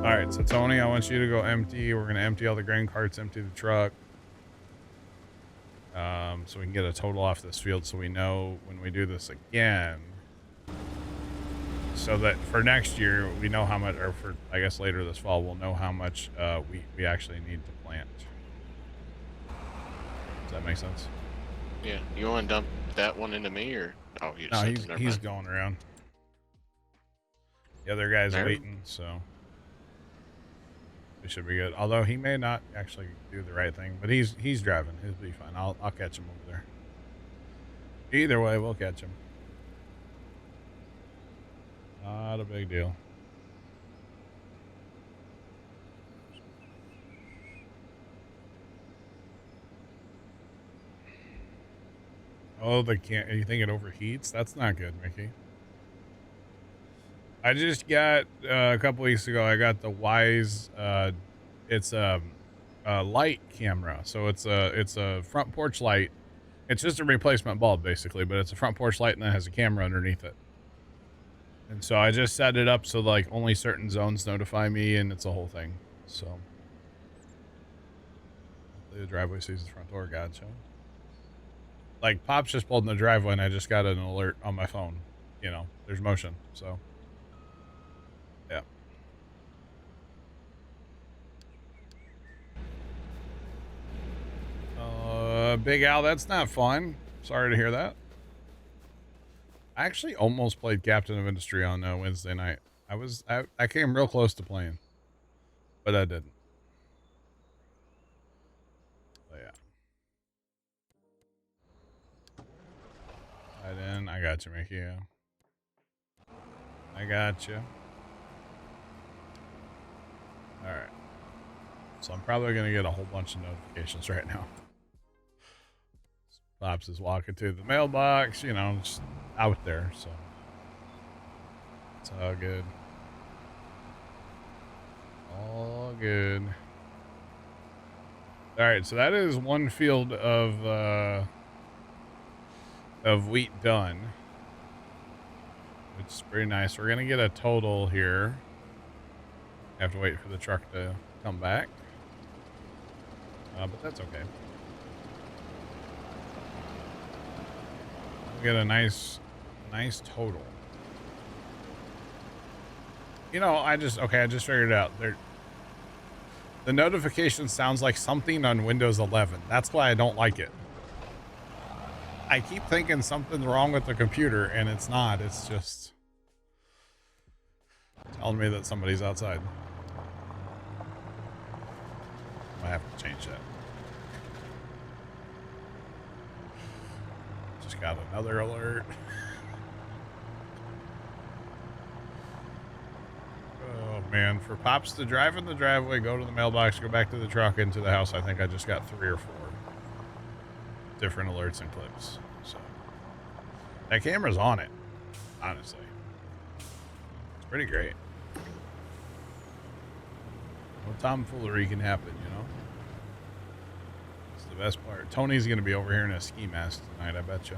All right, so Tony, I want you to go empty. We're gonna empty all the grain carts, empty the truck, so we can get a total off this field, so we know when we do this again, so that for next year we know how much, or for I guess later this fall we'll know how much we actually need to plant. Does that make sense? Yeah. You want to dump that one into me, or oh, you No, just he's going around. The other guy's there? waiting, so we should be good. Although he may not actually do the right thing, but he's driving. He'll be fine. I'll catch him over there. Either way, we'll catch him. Not a big deal. Oh, they can't. You think it overheats? That's not good, Mickey. I just got a couple weeks ago. I got the Wise. It's a light camera, so it's a front porch light. It's just a replacement bulb basically, but it's a front porch light and it has a camera underneath it. And so I just set it up so like only certain zones notify me, and it's a whole thing. So the driveway sees the front door. Gotcha. Like Pop's just pulled in the driveway, and I just got an alert on my phone. You know, there's motion, so. Yeah. Big Al, that's not fun. Sorry to hear that. I actually almost played Captain of Industry on Wednesday night. I came real close to playing, but I didn't. But yeah. I didn't. I got you, Mickey. Yeah. I got you. All right. So I'm probably going to get a whole bunch of notifications right now. Pops is walking to the mailbox, you know, just out there, so it's all good. All good. All right, so that is one field of wheat done, which is pretty nice. We're gonna get a total here. Have to wait for the truck to come back, but that's okay. We'll get a nice total. You know, I just figured it out. The notification sounds like something on Windows 11. That's why I don't like it. I keep thinking something's wrong with the computer, and it's not. It's just telling me that somebody's outside. I have to change that. Just got another alert. Oh man, for Pops to drive in the driveway, go to the mailbox, go back to the truck, into the house, I think I just got 3 or 4 different alerts and clips. So that camera's on it, honestly. It's pretty great. No tomfoolery can happen, you know? It's the best part. Tony's going to be over here in a ski mask tonight, I bet you.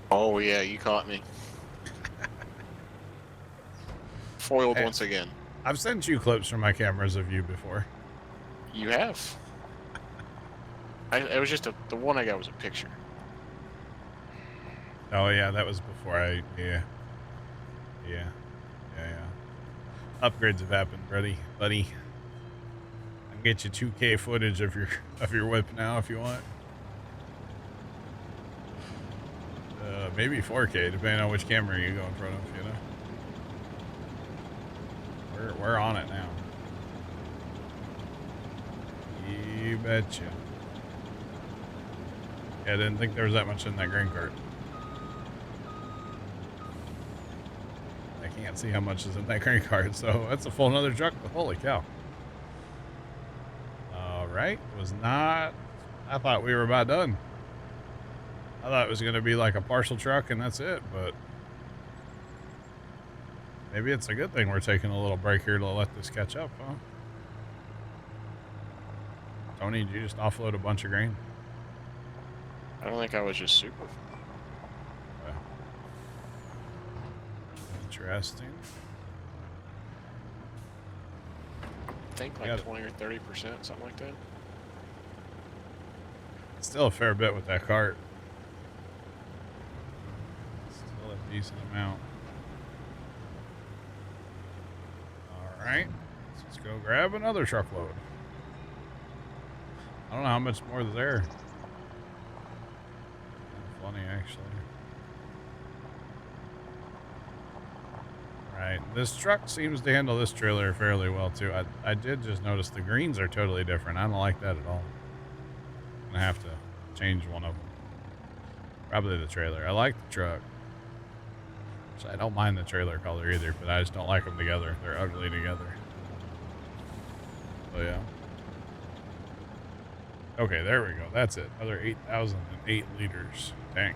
Oh yeah, you caught me. Foiled once again. I've sent you clips from my cameras of you before. You have. It was just the one I got was a picture. Oh yeah, that was before yeah. Upgrades have happened, buddy. I can get you 2K footage of your whip now if you want. Maybe 4K, depending on which camera you go in front of, you know. We're on it now. You betcha. Yeah, I didn't think there was that much in that grain cart. I can't see how much is in that grain cart, so that's a full another truck, but holy cow. Alright, was not... I thought we were about done. I thought it was going to be like a partial truck and that's it, but... maybe it's a good thing we're taking a little break here to let this catch up, huh? Tony, did you just offload a bunch of grain? I don't think I was just super. Well, interesting. think like 20 or 30%, something like that. Still a fair bit with that cart. Still a decent amount. All right, let's go grab another truckload. I don't know how much more is there. Kind of funny, actually. Right, this truck seems to handle this trailer fairly well too. I did just notice the greens are totally different. I don't like that at all. I'm gonna have to change one of them. Probably the trailer. I like the truck. So I don't mind the trailer color either, but I just don't like them together. They're ugly together. So yeah. Okay, there we go. That's it. Another 8,008 liters. Dang.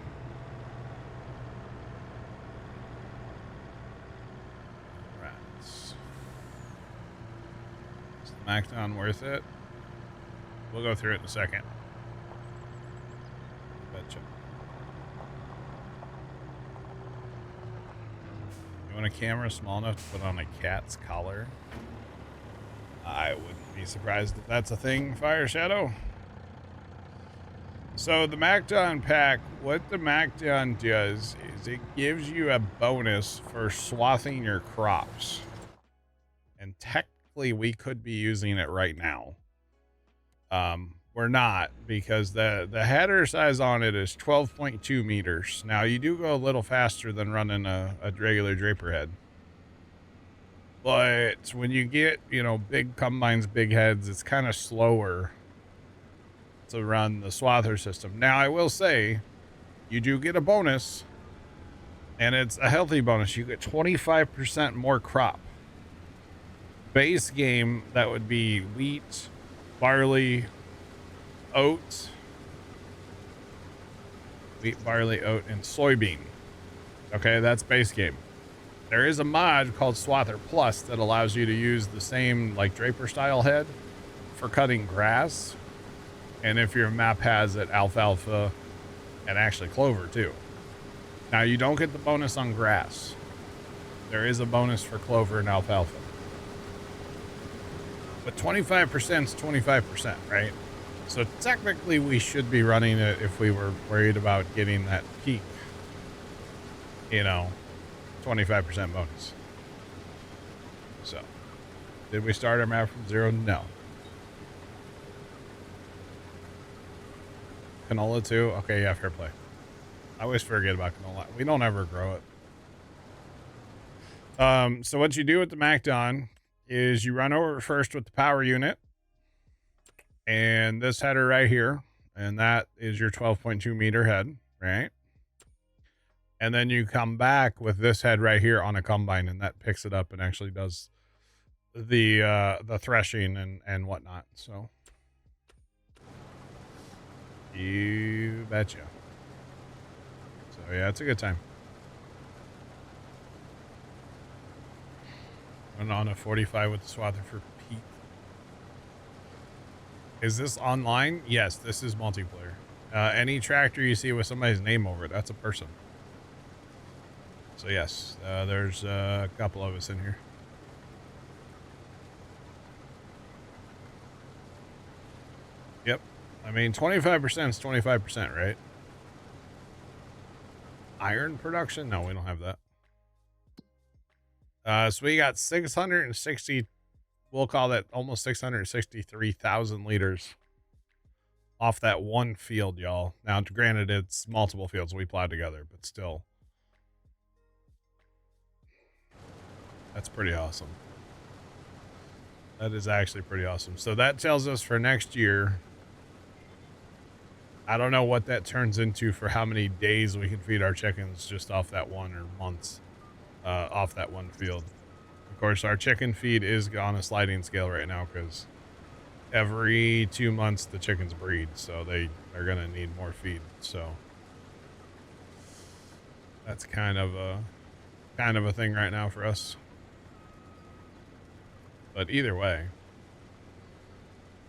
Right. Is the Macdon worth it? We'll go through it in a second. Betcha. You want a camera small enough to put on a cat's collar? I wouldn't be surprised if that's a thing, Fire Shadow. So the Macdon pack, what the Macdon does is it gives you a bonus for swathing your crops. And technically we could be using it right now. We're not, because the header size on it is 12.2 meters. Now you do go a little faster than running a regular draper head. But when you get, you know, big combines, big heads, it's kind of slower to run the swather system. Now, I will say, you do get a bonus, and it's a healthy bonus. You get 25% more crop. Base game, that would be wheat, barley, oat. Wheat, barley, oat, and soybean. Okay, that's base game. There is a mod called Swather Plus that allows you to use the same, like, Draper style head for cutting grass. And if your map has it, alfalfa and actually clover too. Now you don't get the bonus on grass. There is a bonus for clover and alfalfa. But 25% is 25%, right? So technically we should be running it if we were worried about getting that peak, you know, 25% bonus. So, did we start our map from zero? No. Canola too? Okay, yeah, fair play. I always forget about canola. We don't ever grow it. So what you do with the Macdon is you run over first with the power unit and this header right here, and that is your 12.2 meter head, right? And then you come back with this head right here on a combine, and that picks it up and actually does the threshing and whatnot. So you betcha. So yeah, it's a good time. And on a 45 with the swather for Pete. Is this online? Yes, this is multiplayer. Any tractor you see with somebody's name over it, that's a person. So yes, there's a couple of us in here. Yep. I mean, 25% is 25%, right? Iron production? No, we don't have that. So we got 660, we'll call that almost 663,000 liters off that one field, y'all. Now, granted, it's multiple fields we plowed together, but still. That's pretty awesome. That is actually pretty awesome. So that tells us for next year, I don't know what that turns into for how many days we can feed our chickens just off that one, or months off that one field. Of course, our chicken feed is on a sliding scale right now because every 2 months the chickens breed, so they are going to need more feed. So that's kind of a thing right now for us. But either way,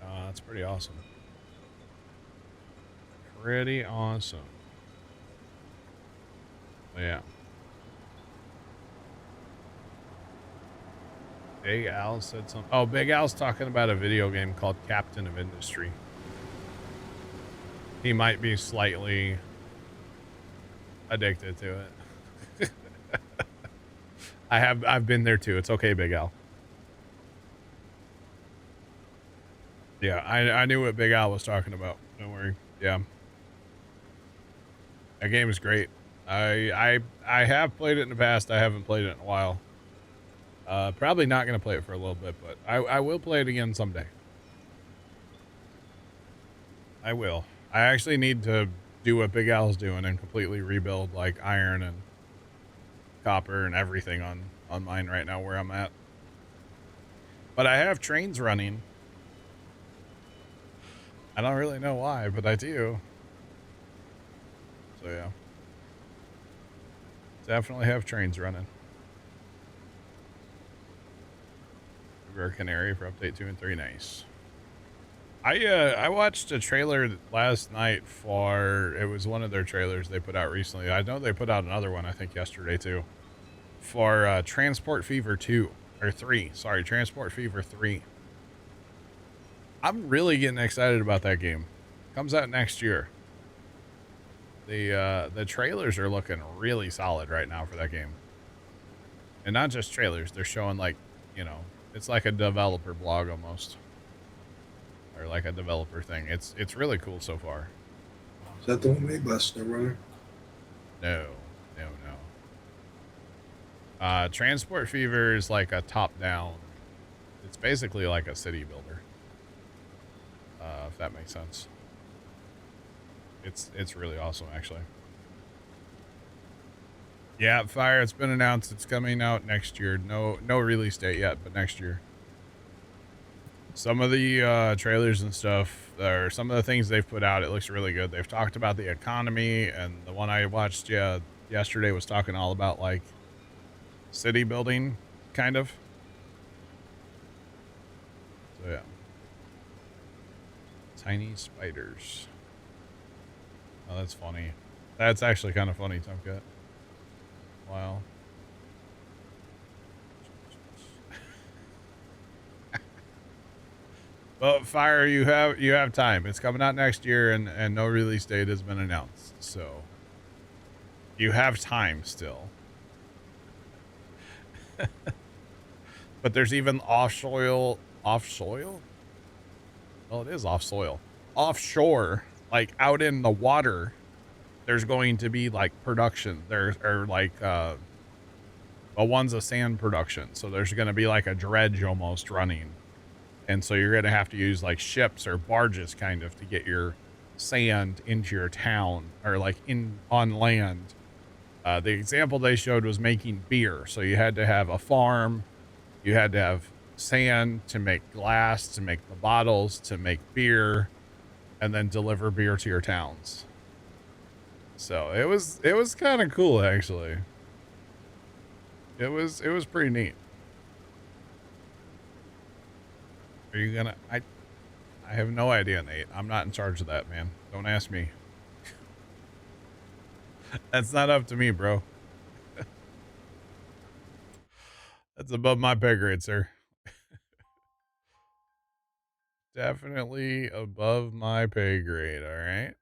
that's pretty awesome. Pretty awesome. Yeah. Big Al said something. Oh, Big Al's talking about a video game called Captain of Industry. He might be slightly addicted to it. I've been there too. It's okay, Big Al. Yeah, I knew what Big Al was talking about. Don't worry. Yeah. That game is great. I have played it in the past. I haven't played it in a while. Probably not going to play it for a little bit, but I will play it again someday. I will. I actually need to do what Big Al's doing and completely rebuild like iron and copper and everything on mine right now where I'm at. But I have trains running. I don't really know why, but I do. So yeah. Definitely have trains running. River Canary for update 2 and 3. Nice. I watched a trailer last night for, it was one of their trailers they put out recently. I know they put out another one, I think yesterday too, for Transport Fever 2 or 3. Sorry, Transport Fever 3. I'm really getting excited about that game. Comes out next year. The trailers are looking really solid right now for that game. And not just trailers, they're showing like, you know, it's like a developer blog almost. Or like a developer thing. It's really cool so far. Is that the one made by SnowRunner? No. Transport Fever is like a top-down. It's basically like a city builder. If that makes sense. It's really awesome, actually. Yeah, Fire. It's been announced. It's coming out next year. No release date yet, but next year. Some of the trailers and stuff, or some of the things they've put out, it looks really good. They've talked about the economy, and the one I watched yesterday was talking all about like city building, kind of. So yeah. Tiny spiders. Oh, that's funny. That's actually kind of funny, Tomcat. Wow. Well, Fire, you have time. It's coming out next year, and no release date has been announced. So you have time still. But there's even off-soil. Well, it is off-soil. Offshore, like out in the water, there's going to be like production. There are like well, one's a sand production, so there's going to be like a dredge almost running. And so you're going to have to use like ships or barges kind of to get your sand into your town or like on land. The example they showed was making beer. So you had to have a farm. You had to have sand to make glass, to make the bottles, to make beer, and then deliver beer to your towns. So it was kind of cool, actually. It was pretty neat. Are you gonna? I have no idea, Nate. I'm not in charge of that, man. Don't ask me. That's not up to me, bro. That's above my pay grade, sir. Definitely above my pay grade, all right?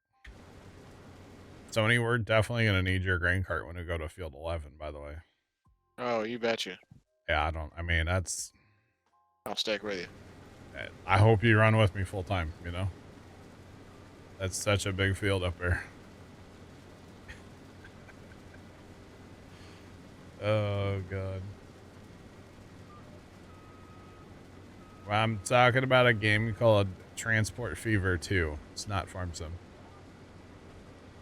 Sony, we're definitely going to need your grain cart when we go to Field 11, by the way. Oh, you betcha. Yeah, I mean, that's... I'll stick with you. I hope you run with me full time, you know? That's such a big field up there. Oh, God. Well, I'm talking about a game called Transport Fever 2. It's not Farm Sim.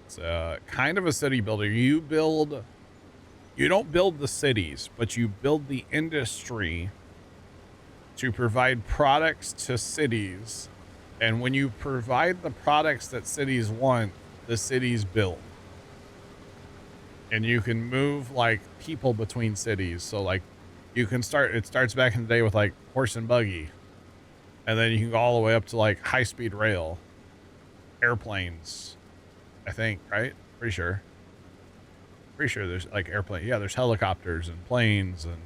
It's kind of a city builder. You don't build the cities, but you build the industry to provide products to cities. And when you provide the products that cities want, the cities build. And you can move like people between cities. So like you can it starts back in the day with like horse and buggy. And then you can go all the way up to like high speed rail, airplanes, I think, right? Pretty sure there's like airplane. Yeah, there's helicopters and planes and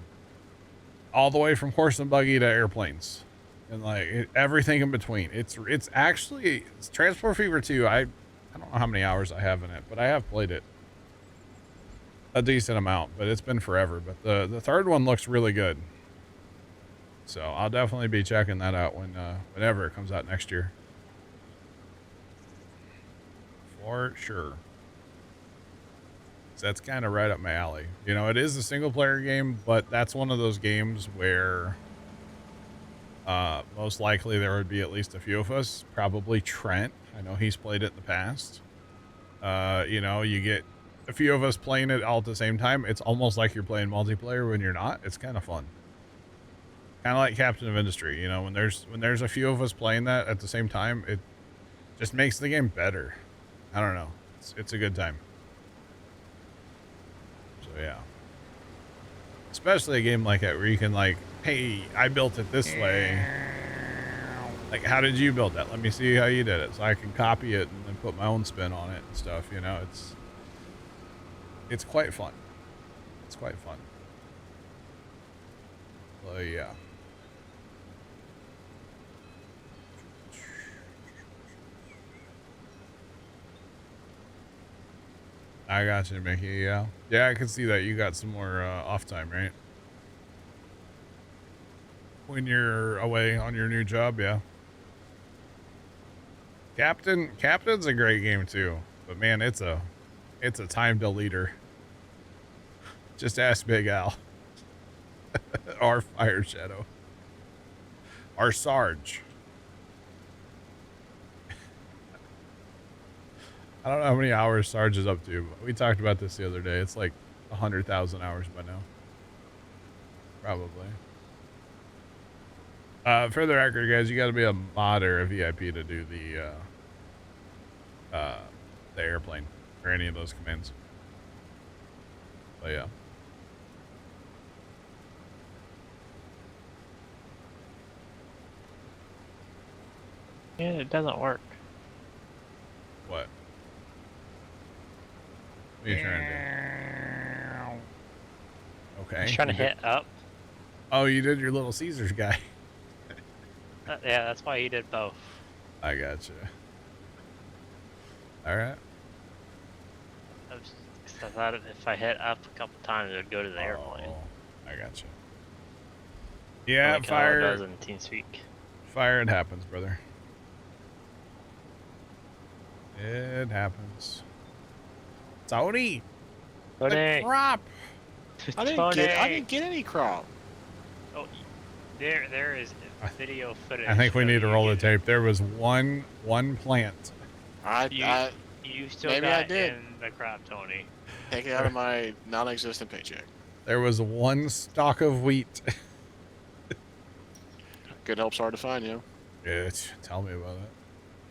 all the way from horse and buggy to airplanes, and like everything in between. It's actually it's Transport Fever 2. I don't know how many hours I have in it, but I have played it a decent amount. But it's been forever. But the third one looks really good, so I'll definitely be checking that out whenever it comes out next year, for sure. So that's kind of right up my alley. You know, it is a single player game, but that's one of those games where most likely there would be at least a few of us, probably Trent. I know he's played it in the past. You know, you get a few of us playing it all at the same time. It's almost like you're playing multiplayer when you're not. It's kind of fun. Kind of like Captain of Industry, you know, when there's a few of us playing that at the same time, it just makes the game better. I don't know. It's a good time. So yeah. Especially a game like that where you can like, hey, I built it this way. Like, how did you build that? Let me see how you did it, so I can copy it and then put my own spin on it and stuff. You know, it's quite fun. It's quite fun. So yeah. I got you, Mickey. Yeah, I can see that you got some more off time, right? When you're away on your new job, yeah. Captain's a great game too, but man, it's a time deleter. Just ask Big Al. Or Fire Shadow. Or Sarge. I don't know how many hours Sarge is up to, but we talked about this the other day. It's like 100,000 hours by now. Probably. For the record, guys, you got to be a mod or a VIP to do the airplane or any of those commands. But yeah. Yeah, it doesn't work. What? What are you trying to do? Okay. He's trying to hit up. Oh, you did your Little Caesars guy. Yeah, that's why he did both. I gotcha. All right. I thought if I hit up a couple times, it would go to the airplane. I gotcha. Yeah, like fire. How it does in TeamSpeak. Fire, it happens, brother. It happens. Tony! The crop! I didn't get any crop. Oh, there is video footage. I think we need to roll the it. tape. There was one plant. You still maybe got I did. in the crop, Tony. Take it out of my non-existent paycheck. There was one stalk of wheat. Good help's hard to find, you know. Yeah, tell me about it.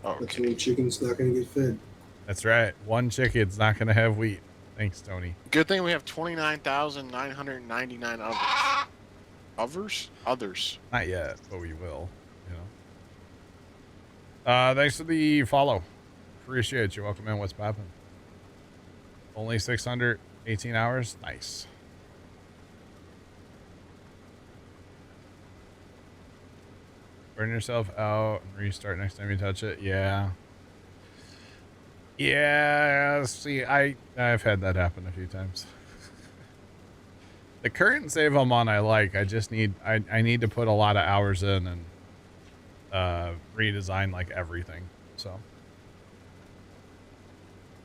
Oh, That's okay. why chicken's not going to get fed. That's right. One chicken's not going to have wheat. Thanks, Tony. Good thing we have 29,999 others. Others. Not yet, but we will. You know. Thanks for the follow. Appreciate you. Welcome in. What's poppin'? Only 618 hours. Nice. Burn yourself out and restart next time you touch it. Yeah. Yeah. See, I've had that happen a few times. The current save I'm on, I like. I just need I need to put a lot of hours in and redesign like everything. So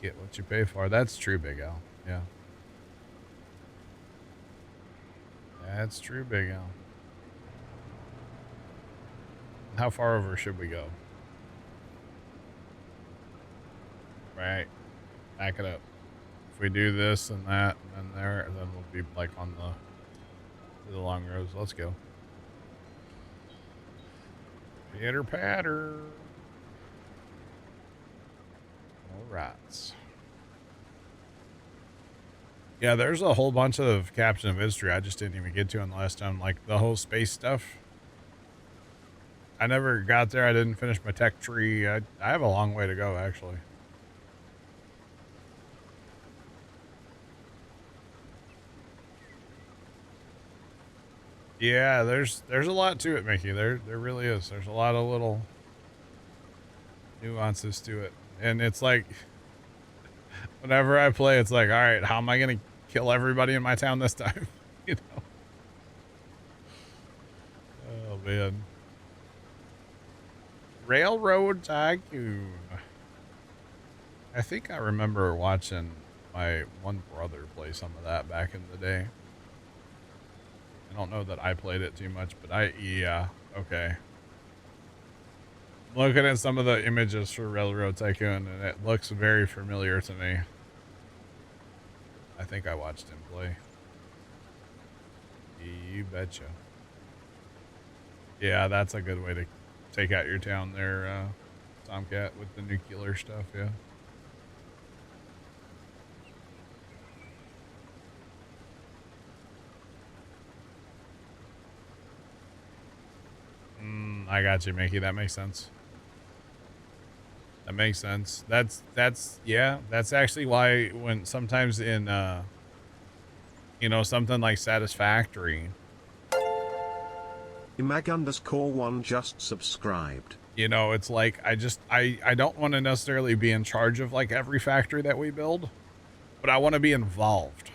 get what you pay for. That's true, Big Al. Yeah. That's true, Big Al. How far over should we go? Right. Back it up. If we do this and that and then there, then we'll be like on the long roads. Let's go. Pitter patter. All right. Yeah, there's a whole bunch of Captain of Industry I just didn't even get to on the last time, like the whole space stuff. I never got there. I didn't finish my tech tree. I have a long way to go, actually. Yeah, there's a lot to it, Mickey. There really is. There's a lot of little nuances to it. And it's like whenever I play, it's like, all right, how am I gonna kill everybody in my town this time? You know? Oh man. Railroad Tycoon. I think I remember watching my one brother play some of that back in the day. I don't know that I played it too much, but yeah, okay. I'm looking at some of the images for Railroad Tycoon, and it looks very familiar to me. I think I watched him play. You betcha. Yeah, that's a good way to take out your town there, Tomcat, with the nuclear stuff, yeah. I got you, Mickey. That makes sense. That makes sense. Yeah, that's actually why when sometimes in, you know, something like Satisfactory, Imag_1 just subscribed. you know, it's like, I don't want to necessarily be in charge of like every factory that we build, but I want to be involved.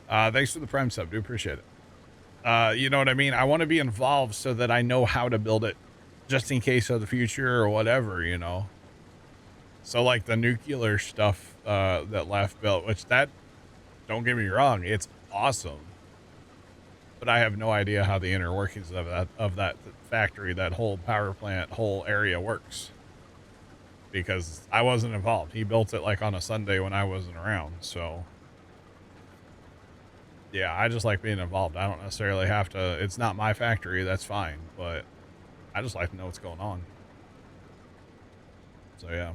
Thanks for the Prime sub. Do appreciate it. You know what I mean? I want to be involved so that I know how to build it just in case of the future or whatever, you know? So like the nuclear stuff, that Left built, which that, don't get me wrong, it's awesome. But I have no idea how the inner workings of that factory, that whole power plant, whole area works. Because I wasn't involved. He built it like on a Sunday when I wasn't around, so. Yeah, I just like being involved. I don't necessarily have to, it's not my factory, that's fine, but I just like to know what's going on. So yeah,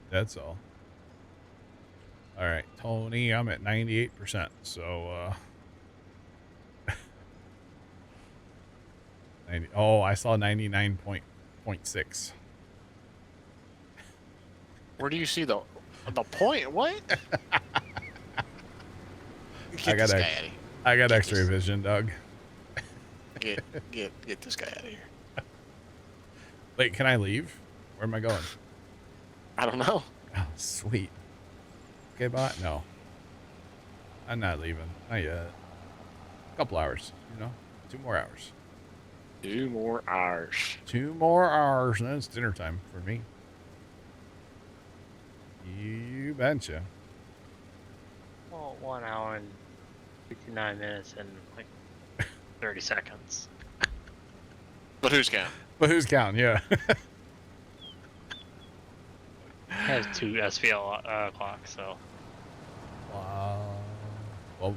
that's all. All right, Tony, I'm at 98%, so, 90, oh, I saw 99.6. Where do you see the point? What? Get this guy out of here. I got Get X-ray this- vision, Doug. Get this guy out of here. Wait, can I leave? Where am I going? I don't know. Oh, sweet. Okay, bot? No. I'm not leaving. Not yet. A couple hours, you know? 2 more hours. 2 more hours. 2 more hours, and then it's dinner time for me. You betcha. Well, 1 hour and 59 minutes and like 30 seconds. But who's counting? But who's counting? Yeah. It has 2 SVL clocks, so. Wow. Well,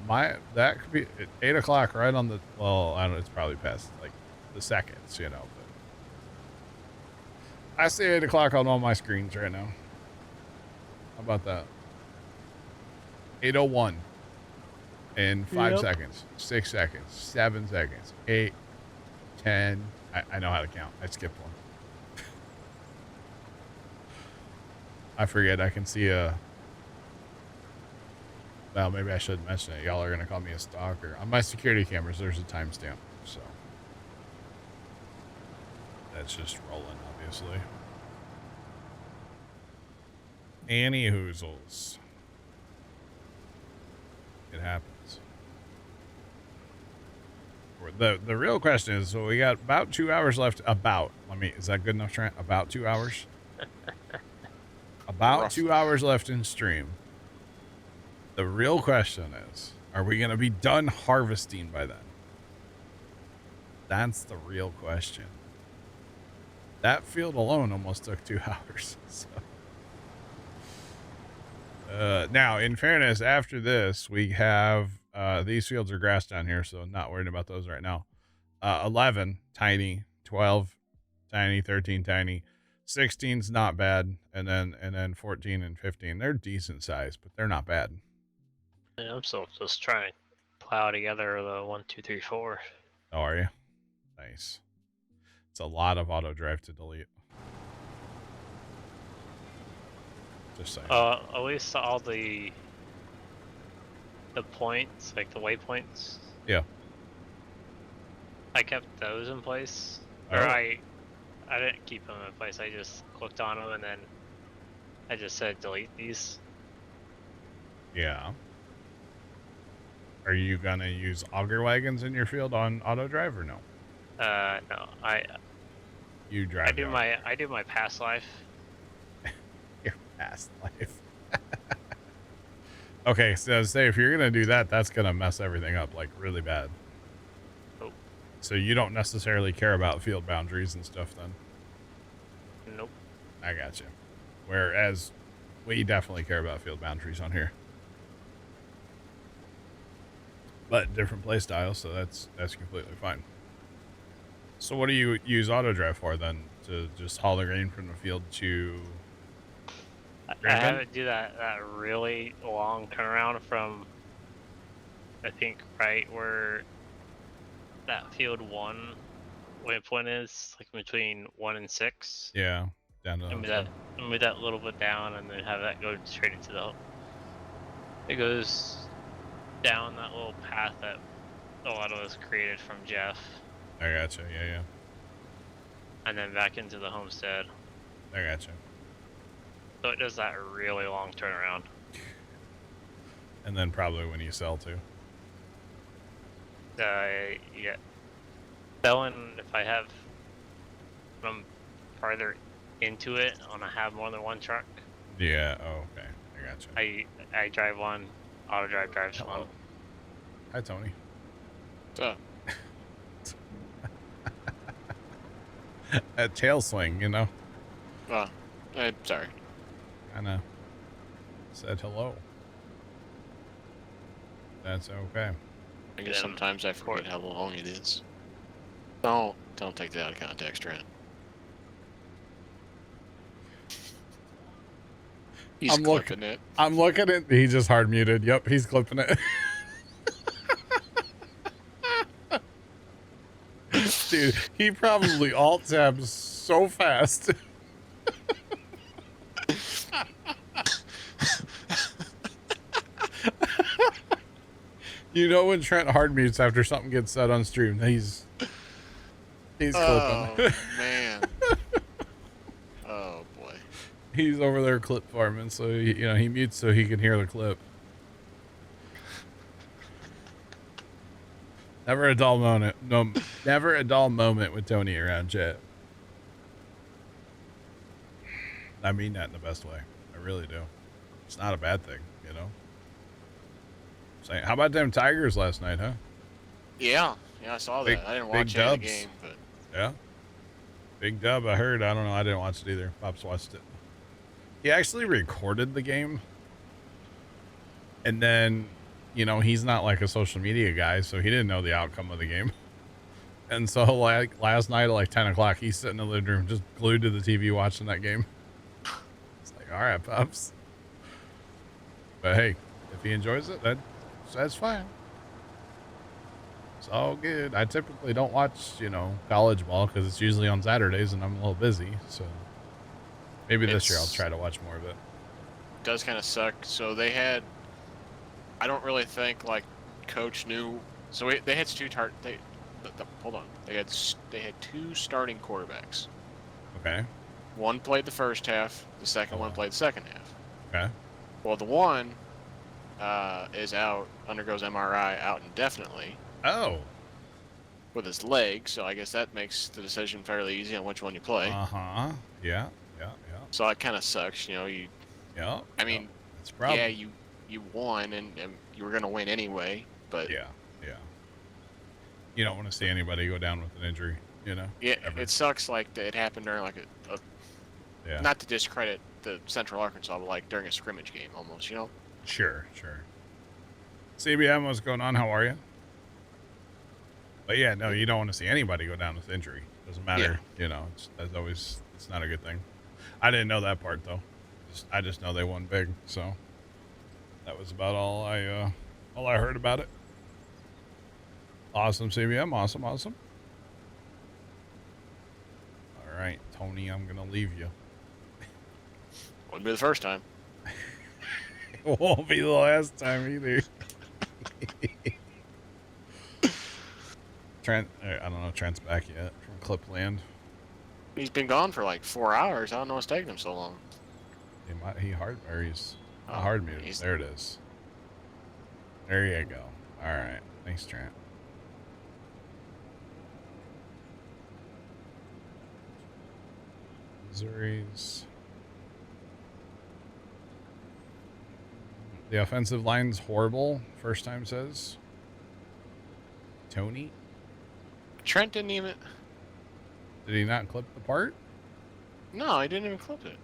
that could be at 8 o'clock, right on the. Well, I don't know. It's probably past like the seconds, you know. But I say 8 o'clock on all my screens right now. How about that? 8:01 in 5 seconds, 6 seconds, 7 seconds, 8, 10. I know how to count. I skipped one. I forget. I can see a. Well, maybe I shouldn't mention it. Y'all are going to call me a stalker. On my security cameras, there's a timestamp. So that's just rolling, obviously. Annie Hoozles. It happens. The real question is, so we got about 2 hours left. Is that good enough, Trent? About 2 hours? About 2 hours left in stream. The real question is, are we going to be done harvesting by then? That's the real question. That field alone almost took 2 hours. So. Now, in fairness, after this, we have, these fields are grass down here, so not worried about those right now. 11, tiny, 12, tiny, 13, tiny, 16's not bad, and then 14 and 15, they're decent size, but they're not bad. Yeah, I'm still just trying to plow together the 1, 2, 3, 4. Oh, are you? Nice. It's a lot of auto drive to delete. Just saying. At least all the points, like the waypoints. Yeah. I kept those in place, Oh. or I didn't keep them in place. I just clicked on them and then I just said delete these. Yeah. Are you gonna use auger wagons in your field on auto drive or no? No, You drive. I do my past life. Your past life. Okay, so say if you're gonna do that, that's gonna mess everything up like really bad. Oh. So you don't necessarily care about field boundaries and stuff then? Nope. I got you. Whereas we definitely care about field boundaries on here. But different play styles, so that's completely fine. So what do you use auto drive for then? To just haul the grain from the field to I grain bin? have it do that really long turnaround from, I think, right where that field 1 waypoint is, like between 1 and 6. Yeah, down to And move that a little bit down, and then have that go straight into the. It goes down that little path that a lot of us created from Jeff, I gotcha. Yeah. and then back into the homestead. I gotcha. So it does that really long turnaround. And then probably when you sell too. Yeah. Selling, if I'm farther into it, I want to have more than one truck. Yeah. Oh, okay. I gotcha. I drive one, auto drive drives one. Hi, Tony. So, A tail swing, you know. I'm sorry. Kind of said hello. That's okay. I guess Yeah, sometimes I forget how long it is. Don't take that out of context, Trent. He's I'm clipping it. I'm looking at. He just hard muted. Yep, he's clipping it. Dude, he probably alt tabs so fast. You know when Trent hard mutes after something gets said on stream, he's Oh clipping. man. Oh boy. He's over there clip farming, so he mutes so he can hear the clip. Never a dull moment. No, never a dull moment with Tony around chat. I mean that in the best way. I really do. It's not a bad thing, you know. Saying, how about them Tigers last night, huh? Yeah, I saw Big- that. I didn't big watch any of the dubs. game, but Yeah. Big dub, I heard. I don't know. I didn't watch it either. Pops watched it. He actually recorded the game. And then, he's not like a social media guy, so he didn't know the outcome of the game. And so, like, last night at like 10 o'clock, he's sitting in the living room just glued to the TV watching that game. It's like, all right, Pops. But hey, if he enjoys it, that's fine. It's all good. I typically don't watch, college ball because it's usually on Saturdays and I'm a little busy. So maybe this year I'll try to watch more of it. it does kind of suck. So they had. I don't really think like coach knew. So they had hold on. They had 2 starting quarterbacks. Okay. One played the first half. The second one played the second half. Okay. Well, the one is out, undergoes MRI, out indefinitely Oh. with his leg. So I guess that makes the decision fairly easy on which one you play. Uh-huh. Yeah. So that kind of sucks, Yeah. I mean, it's probably. yeah, you won and you were gonna win anyway, but Yeah. You don't want to see anybody go down with an injury, yeah, ever. it sucks. Like that it happened during like a Yeah. not to discredit the Central Arkansas, but like during a scrimmage game almost, Sure. CBM, what's going on? How are you? But yeah, no, you don't want to see anybody go down with injury. Doesn't matter. It's not a good thing. I didn't know that part though. I just know they won big, so that was about all I heard about it. Awesome, CBM. Awesome. All right, Tony, I'm gonna leave you. Wouldn't be the first time. It won't be the last time either. Trent, I don't know if Trent's back yet from Clipland. He's been gone for like 4 hours. I don't know what's taking him so long. He hard, or he's Oh, hard muted. he's- There it is. There you go. All right. Thanks, Trent. Missouri's. The offensive line's horrible. First time says. Tony. Trent didn't even. Did he not clip the part? No, he didn't even clip it.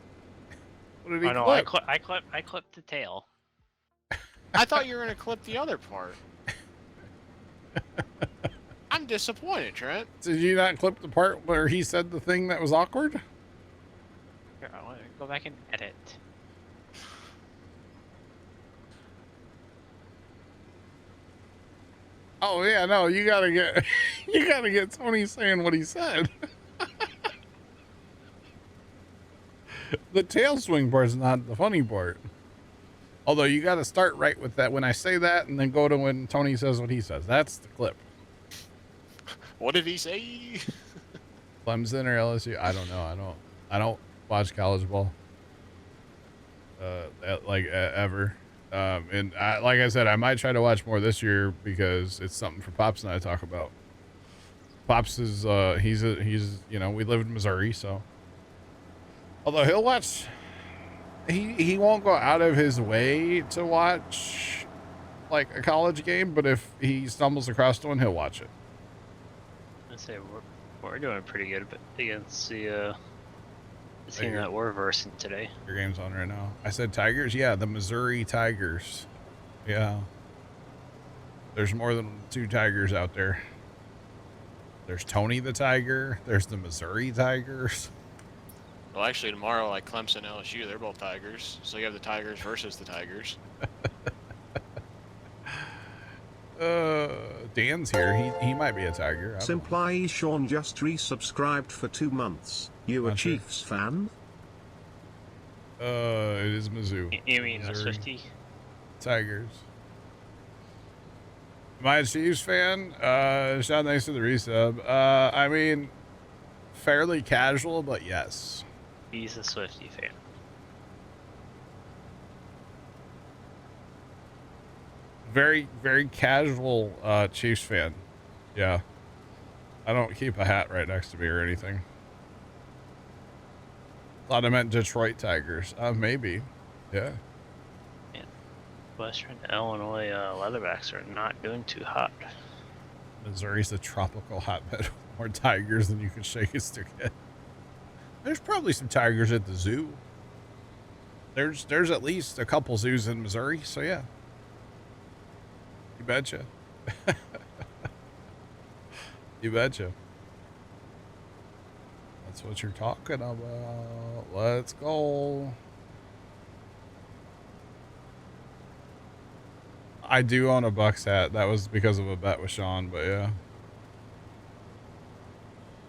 What did he I know. clip? I clipped the tail. I thought you were gonna clip the other part. I'm disappointed, Trent. Did you not clip the part where he said the thing that was awkward? Here, I want to go back and edit. Oh yeah, no, you gotta get you gotta get Tony saying what he said. The tail swing part's not the funny part. Although you gotta start right with that when I say that and then go to when Tony says what he says. That's the clip. What did he say? Clemson or LSU? I don't know. I don't watch college ball. Ever. And like I said, I might try to watch more this year because it's something for Pops and I to talk about. Pops is he's you know, we live in Missouri, so although he'll watch, he won't go out of his way to watch like a college game, but if he stumbles across one, he'll watch it. I say we're doing pretty good, but against the team that we're versing today. Your game's on right now. I said Tigers? Yeah, the Missouri Tigers. Yeah. There's more than 2 Tigers out there. There's Tony the Tiger. There's the Missouri Tigers. Well, actually, tomorrow, like Clemson, LSU, they're both Tigers. So you have the Tigers versus the Tigers. Dan's here. He might be a Tiger. I don't know. Simply Sean just resubscribed for 2 months. You a Not sure. Chiefs fan? It is Mizzou. You mean a Missouri. Swiftie? Tigers. Am I a Chiefs fan? Sean, thanks for the resub. I mean, fairly casual, but yes. He's a Swiftie fan. Very, very casual Chiefs fan. Yeah. I don't keep a hat right next to me or anything. Thought I meant Detroit Tigers. Maybe. Yeah. Western Illinois Leatherbacks are not doing too hot. Missouri's a tropical hotbed with more tigers than you can shake a stick at. There's probably some tigers at the zoo. There's at least a couple zoos in Missouri, so yeah. You betcha. You betcha. That's what you're talking about. Let's go. I do own a Bucks hat. That was because of a bet with Sean, but yeah.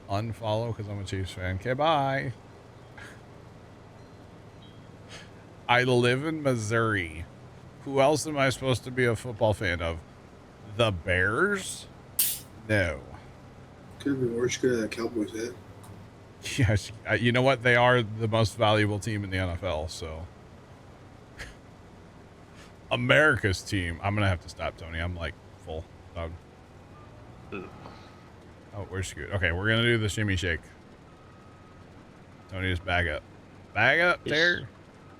Unfollow because I'm a Chiefs fan. Okay, bye. I live in Missouri. Who else am I supposed to be a football fan of? The Bears? No. Could have been worse. Could have had a Cowboys hat. Yes, you know what? They are the most valuable team in the NFL, so. America's team. I'm going to have to stop, Tony. I'm like full. Done. Oh, we're screwed. Okay, we're going to do the shimmy shake. Tony, just back up. Back up there.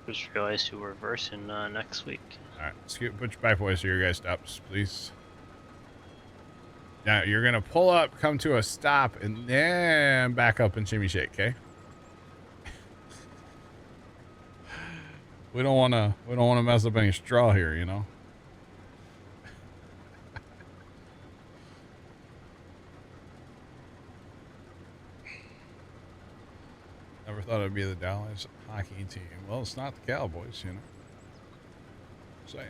Just realized who we're versing next week. All right, scoot, put your back voice so your guys stops, please. Now you're gonna pull up, come to a stop, and then back up and shimmy shake. Okay. We don't wanna mess up any straw here, you know. Never thought it'd be the Dallas hockey team. Well, it's not the Cowboys, you know. Saying.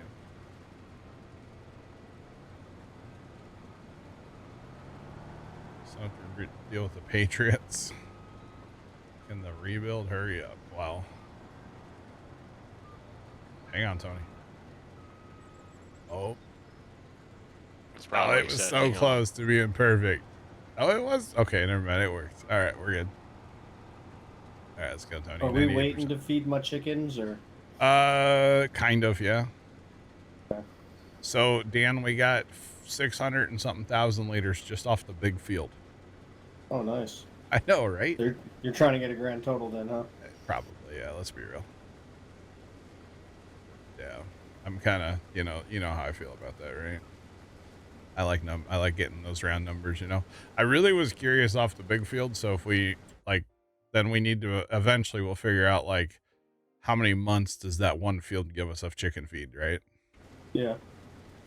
So have to deal with the Patriots. Can the rebuild hurry up? Wow. Hang on, Tony. Oh. That's Oh, probably it was so close to being perfect. Oh, it was? Okay, never mind. It worked. All right, we're good. All right, let's go, Tony. Are we 98%. waiting to feed my chickens or? Kind of, yeah. Okay. So, Dan, we got 600 and something thousand liters just off the big field. Oh, nice. I know, right? You're trying to get a grand total then, huh? Probably, yeah. Let's be real. Yeah, I'm kind of, you know how I feel about that, right? I like getting those round numbers, you know. I really was curious off the big field, so if we like, then we need to eventually we'll figure out like how many months does that one field give us of chicken feed, right? Yeah.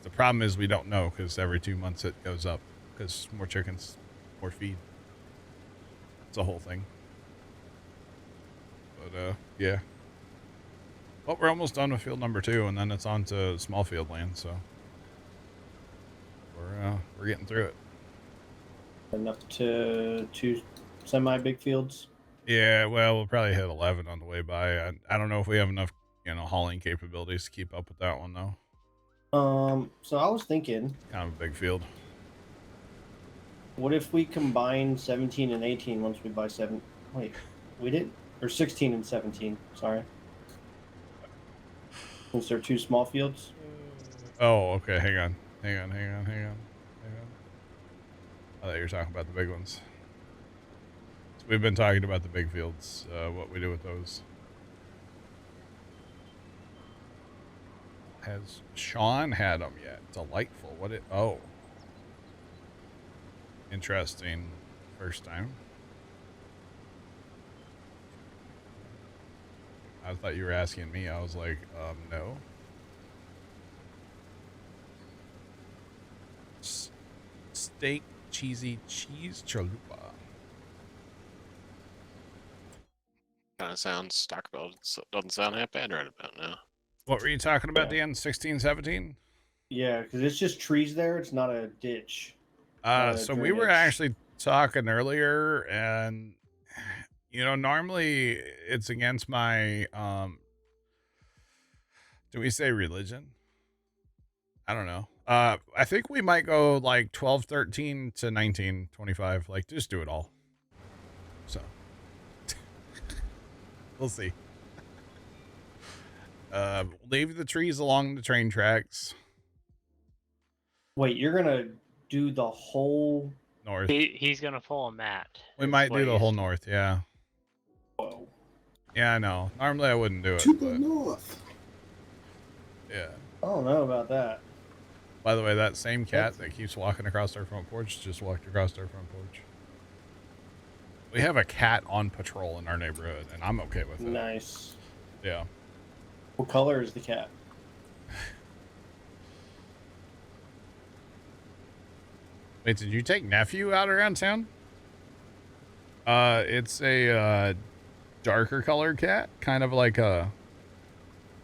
The problem is we don't know because every 2 months it goes up because more chickens, more feed. It's a whole thing. But yeah. Well, we're almost done with field number 2, and then it's on to small field land, so we're getting through it. Enough to 2 semi-big fields. Yeah, well, we'll probably hit 11 on the way by. I don't know if we have enough, hauling capabilities to keep up with that one, though. So I was thinking, Kind of a big field. what if we combine 17 and 18 once we buy 7? Wait, we did? Or 16 and 17, sorry. Since they're 2 small fields? Oh, okay, hang on. I thought you were talking about the big ones. So we've been talking about the big fields, what we do with those. Has Sean had them yet? Delightful. Oh. Interesting. First time. I thought you were asking me. I was like, no. Steak, cheesy cheese chalupa. Kind of sounds Taco Bell. Doesn't sound that bad right about now. What were you talking about, Yeah. Dan? 16, 17? Yeah, because it's just trees there. It's not a ditch. So we were drainage. actually talking earlier, and normally it's against my do we say religion? I don't know. I think we might go like 12, 13 to 19, 25. Like, just do it all. So we'll see. Leave the trees along the train tracks. Wait, you're gonna do the whole? North. He's gonna pull a mat. We is might what do the he's- whole north, yeah. Whoa. Yeah, I know. Normally I wouldn't do it, To the but north. yeah. I don't know about that. By the way, that same cat that keeps walking across our front porch just walked across our front porch. We have a cat on patrol in our neighborhood, and I'm okay with it. Nice. Yeah. What color is the cat? Wait, did you take nephew out around town? It's a darker colored cat, kind of like a.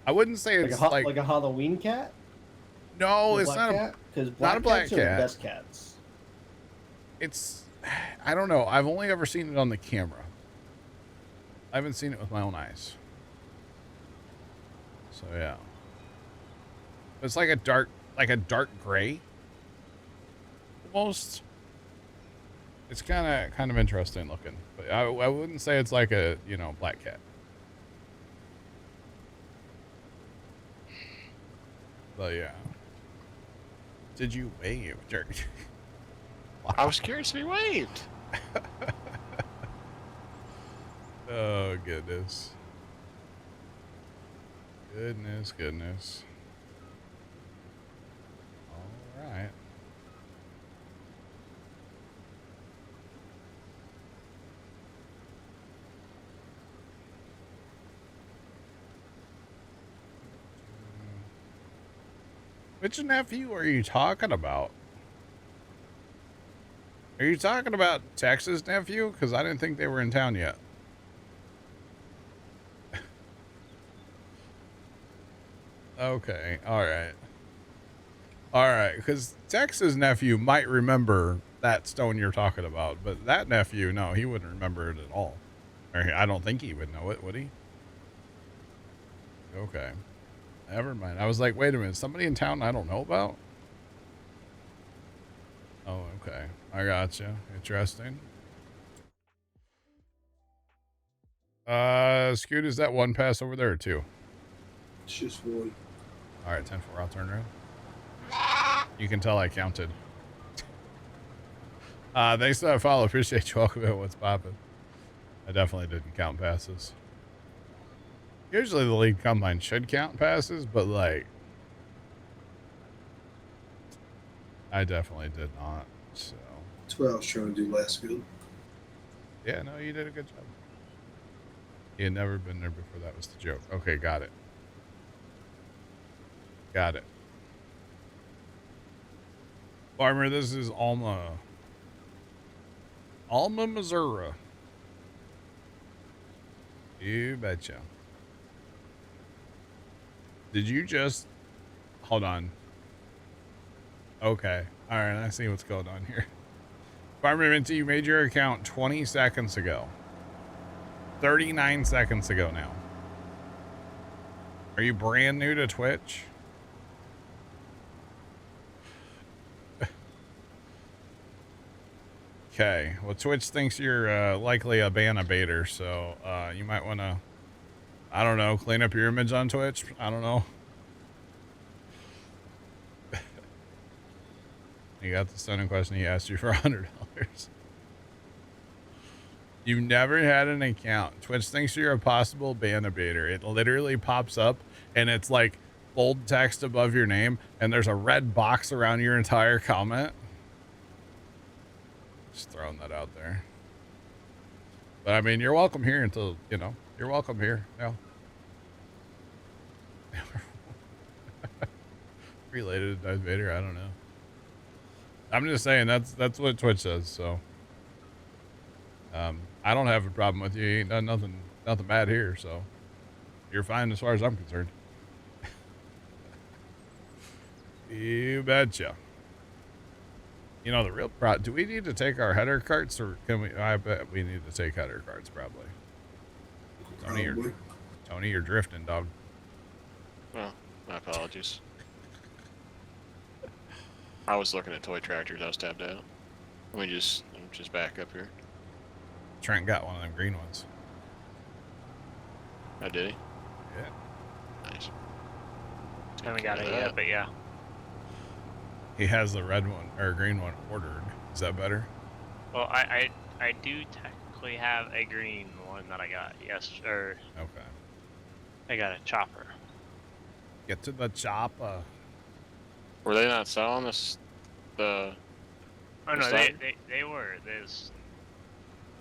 I wouldn't say it's like a Halloween cat? No, The it's black not cat? Because not a black cats are the cat. best cats. It's. I don't know. I've only ever seen it on the camera. I haven't seen it with my own eyes. So yeah. It's like a dark gray. Almost. It's kind of interesting looking, but I wouldn't say it's like a black cat. But yeah. Did you wave, jerk? Wow. I was curious if he waved. Oh goodness. Goodness. All right. Which nephew are you talking about? Are you talking about Texas nephew? Because I didn't think they were in town yet. Okay, alright. Alright, because Texas nephew might remember that stone you're talking about, but that nephew, no, he wouldn't remember it at all. Or I don't think he would know it, would he? Okay. Never mind. I was like, wait a minute, somebody in town I don't know about? Oh, okay. I gotcha. Interesting. Scoot, is that one pass over there or two? It's just one. All right, 10-4, I'll turn around. You can tell I counted. Thanks for that follow. Appreciate you. Welcome in. What's poppin'? I definitely didn't count passes. Usually the league combine should count passes, but like, I definitely did not. So That's what I was trying to do last field. yeah, no, you did a good job. You had never been there before. That was the joke. Okay, got it. Got it. Farmer, this is Alma. Alma, Missouri. You betcha. Did you just... Hold on. Okay. All right, I see what's going on here. Farmer Minty, you made your account 20 seconds ago. 39 seconds ago now. Are you brand new to Twitch? Okay. Well, Twitch thinks you're likely a ban abater, so you might want to, I don't know, clean up your image on Twitch. I don't know. You got the stunning question. He asked you for $100. You've never had an account. Twitch thinks you're a possible ban abater. It literally pops up and it's like bold text above your name and there's a red box around your entire comment. Just throwing that out there. But I mean, you're welcome here until, you know, you're welcome here. No. Related to Darth Vader, I don't know. I'm just saying that's what Twitch says, so I don't have a problem with you. You ain't done nothing bad here, so you're fine as far as I'm concerned. You betcha. You know, the real do we need to take our header carts or can we? I bet we need to take header carts probably. Tony, you're drifting, dog. Well, my apologies. I was looking at toy tractors. I was tapped out. Let me just back up here. Trent got one of them green ones. Oh, did he? Yeah. Nice. Haven't got it yet, but yeah. He has the red one or green one ordered. Is that better? Well, I do technically have a green one that I got. Yes, or Okay. I got a chopper. Get to the chopper. Were they not selling this? Oh no, Started? they were. There's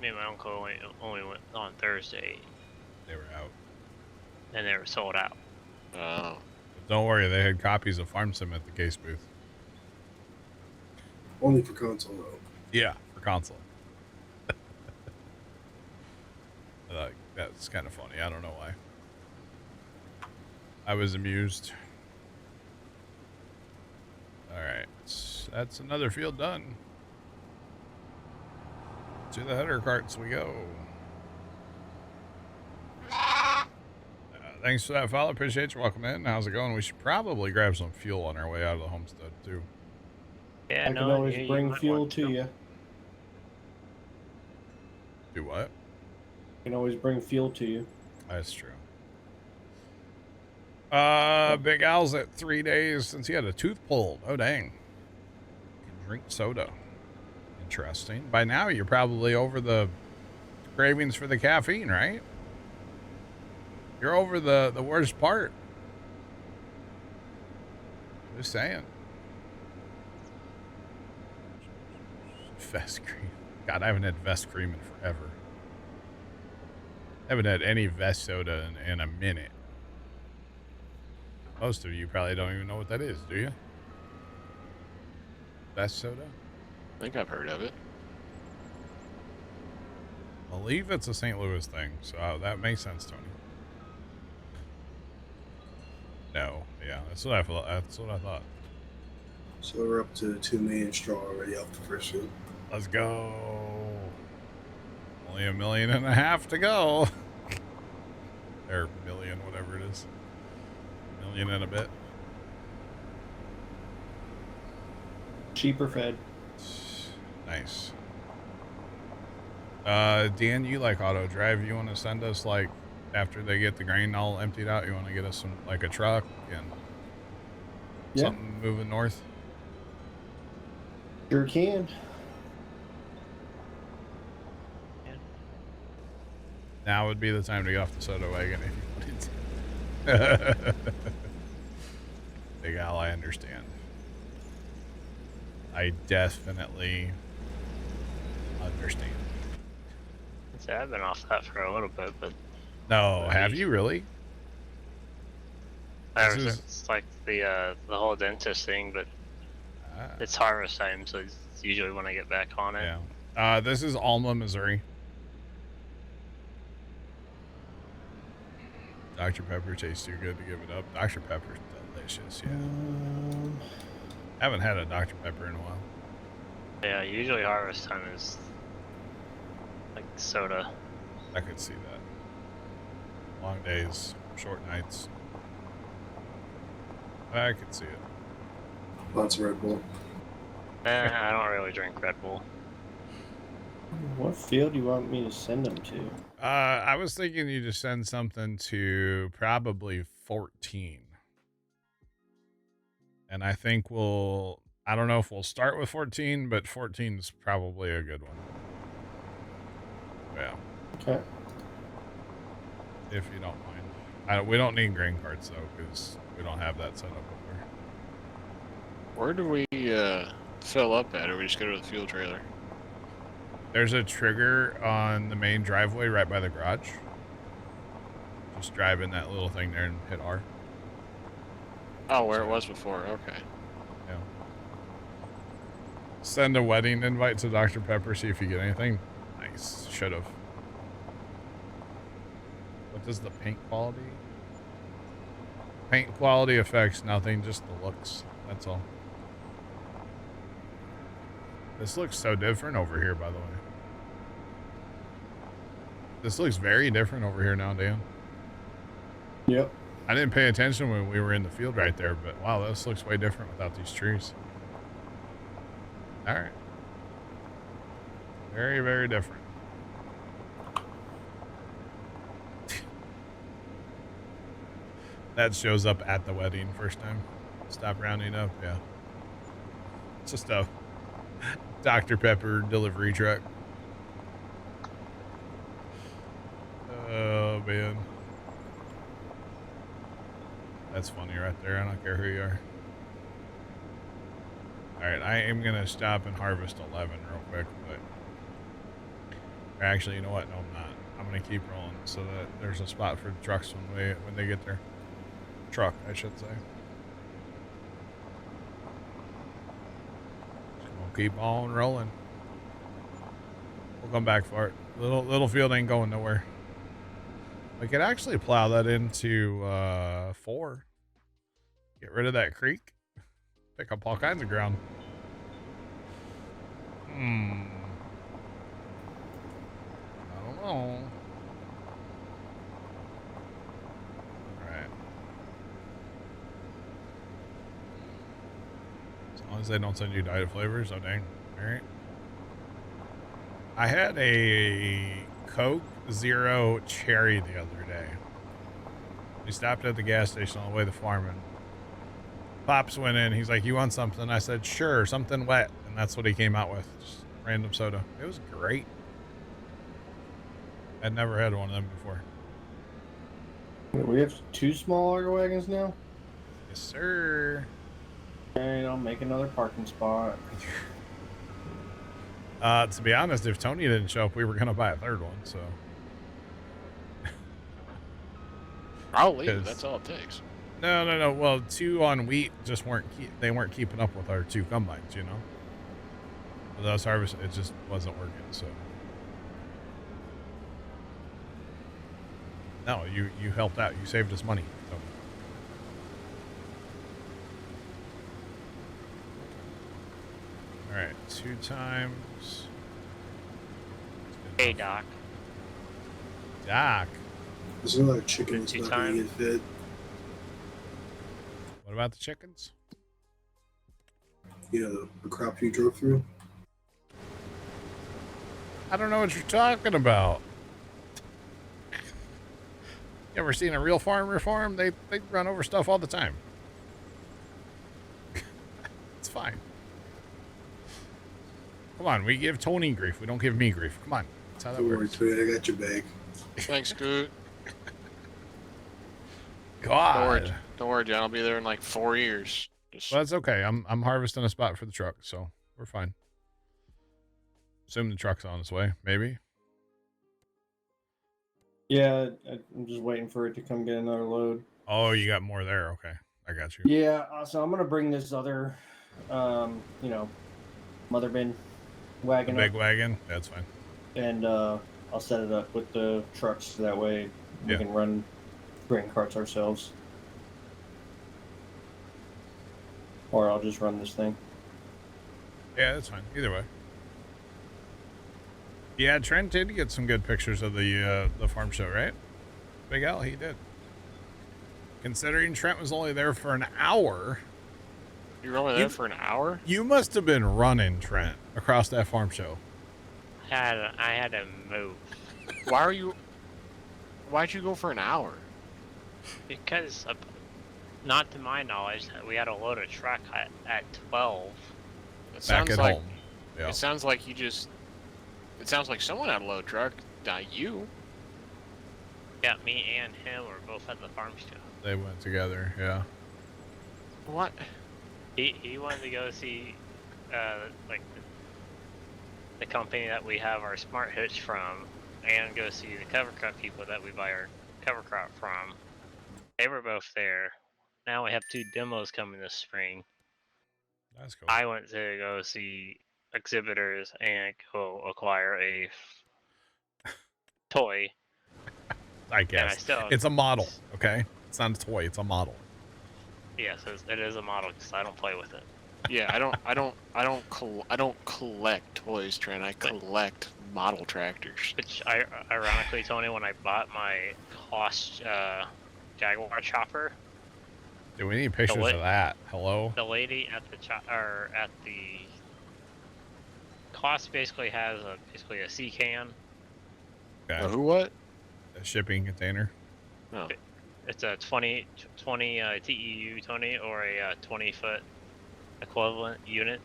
me and my uncle only went on Thursday, They were out. and they were sold out. Oh. But don't worry, they had copies of Farm Sim at the case booth. Only for console though. Yeah, for console. That's kind of funny. I don't know why. I was amused. All right, that's another field done. To the header carts we go. Thanks for that follow. Appreciate you. Welcome in. How's it going? We should probably grab some fuel on our way out of the homestead too. Yeah, I can always bring fuel to you. Do what? I can always bring fuel to you. That's true. Big Al's at 3 days since he had a tooth pulled. Oh, dang. Can drink soda. Interesting. By now, you're probably over the cravings for the caffeine, right? You're over the worst part. Just saying. Vest cream. God, I haven't had Vest cream in forever. I haven't had any Vest soda in a minute. Most of you probably don't even know what that is, do you? Vest soda? I think I've heard of it. I believe it's a St. Louis thing, so that makes sense, Tony. No, yeah, that's what I thought. That's what I thought. So we're up to 2 million straw already off the first field. Let's go. Only 1.5 million to go. Or million, whatever it is. 1 million and a bit. Cheaper fed. Nice. Dan, you like auto drive. You want to send us, like, after they get the grain all emptied out, you want to get us some, like, a truck and something moving north? Sure can. Now would be the time to get off the soda wagon if you wanted to. Big Al, I understand. I definitely understand. So I've been off that for a little bit, but No, have you really? ever This is- since like the whole dentist thing, but it's harvest time, so it's usually when I get back on it. Yeah. This is Alma, Missouri. Dr. Pepper tastes too good to give it up. Dr. Pepper's delicious, yeah. Haven't had a Dr. Pepper in a while. Yeah, usually harvest time is like soda. I could see that. Long days, short nights. I could see it. Lots of Red Bull. I don't really drink Red Bull. What field do you want me to send them to? I was thinking you just send something to probably 14. And I think I don't know if we'll start with 14, but 14 is probably a good one. Yeah. Okay. If you don't mind. We don't need grain carts, though, because we don't have that set up over here. Where do we fill up at, or we just go to the fuel trailer? There's a trigger on the main driveway right by the garage. Just drive in that little thing there and hit R. Oh, where it was before. Okay. Yeah. Send a wedding invite to Dr. Pepper, see if you get anything. Nice. Should have. What does the paint quality? Paint quality affects nothing, just the looks. That's all. This looks so different over here, by the way. This looks very different over here now, Dan. Yep. I didn't pay attention when we were in the field right there, but wow, this looks way different without these trees. All right. Very, very different. That shows up at the wedding first time. Stop rounding up, yeah. It's just a Dr. Pepper delivery truck. Oh, man. That's funny right there. I don't care who you are. Alright, I am going to stop and harvest 11 real quick, but... Actually, you know what? No, I'm not. I'm going to keep rolling so that there's a spot for trucks when they get there. Truck, I should say. Just gonna keep on rolling. We'll come back for it. Little field ain't going nowhere. We could actually plow that into 4. Get rid of that creek. Pick up all kinds of ground. I don't know. Alright. As long as they don't send you diet flavors, oh dang. Alright. I had a Coke Zero Cherry the other day. We stopped at the gas station on the way to farming. Pops went in. He's like, "You want something?" I said, "Sure, something wet." And that's what he came out with. Just random soda. It was great. I'd never had one of them before. We have 2 small auger wagons now? Yes, sir. Alright, I'll make another parking spot. To be honest, if Tony didn't show up, we were going to buy a third one, so. I'll leave. That's all it takes. No. Well, 2 on wheat just weren't keeping up with our 2 combines, you know? With us harvest, it just wasn't working, so. No, you helped out. You saved us money. So. All right, 2 times. Hey, Doc. Doc. There's a lot of chickens 2 not gonna get fed. What about the chickens? You know, the crop you drove through? I don't know what you're talking about. You ever seen a real farmer farm? They run over stuff all the time. It's fine. Come on, we give Tony grief. We don't give me grief. Come on. That's how that Don't worry, works. Tweet. I got your bag. Thanks, Scoot. God. Don't worry, John. I'll be there in like 4 years. Well, that's okay. I'm harvesting a spot for the truck, so we're fine. Assume the truck's on its way, maybe. Yeah, I'm just waiting for it to come get another load. Oh, you got more there. Okay, I got you. Yeah, so I'm gonna bring this other, mother bin The wagon big up, wagon. That's fine. and I'll set it up with the trucks so that way we Yeah. can run grain carts ourselves. Or I'll just run this thing. Yeah, that's fine. Either way. Yeah, Trent did get some good pictures of the farm show, right? Big Al, he did. Considering Trent was only there for an hour, You were only there for an hour? you must have been running, Trent, across that farm show. I had to move Why'd you go for an hour? because, not to my knowledge, we had to load a truck at 12. It Back sounds at like home. Yeah. it sounds like you just. It sounds like someone had a load truck, not you. Yeah, me and him were both at the farm show. They went together, yeah. What? He wanted to go see, like the company that we have our smart hitch from, and go see the cover crop people that we buy our cover crop from. They were both there. Now we have 2 demos coming this spring. That's cool. I went to go see exhibitors and go acquire a toy. I And I guess. still, It's a model, okay? It's not a toy, it's a model. yes, it is a model because I don't play with it. Yeah, I don't collect toys, Trent. I collect model tractors. Which, ironically, Tony, when I bought my Koss Jaguar chopper, Do we need pictures lit- of that? Hello? the lady at the Koss basically has basically a sea can. Okay. Who what? A shipping container. No. It's a 20 TEU, Tony, or a 20-foot equivalent unit.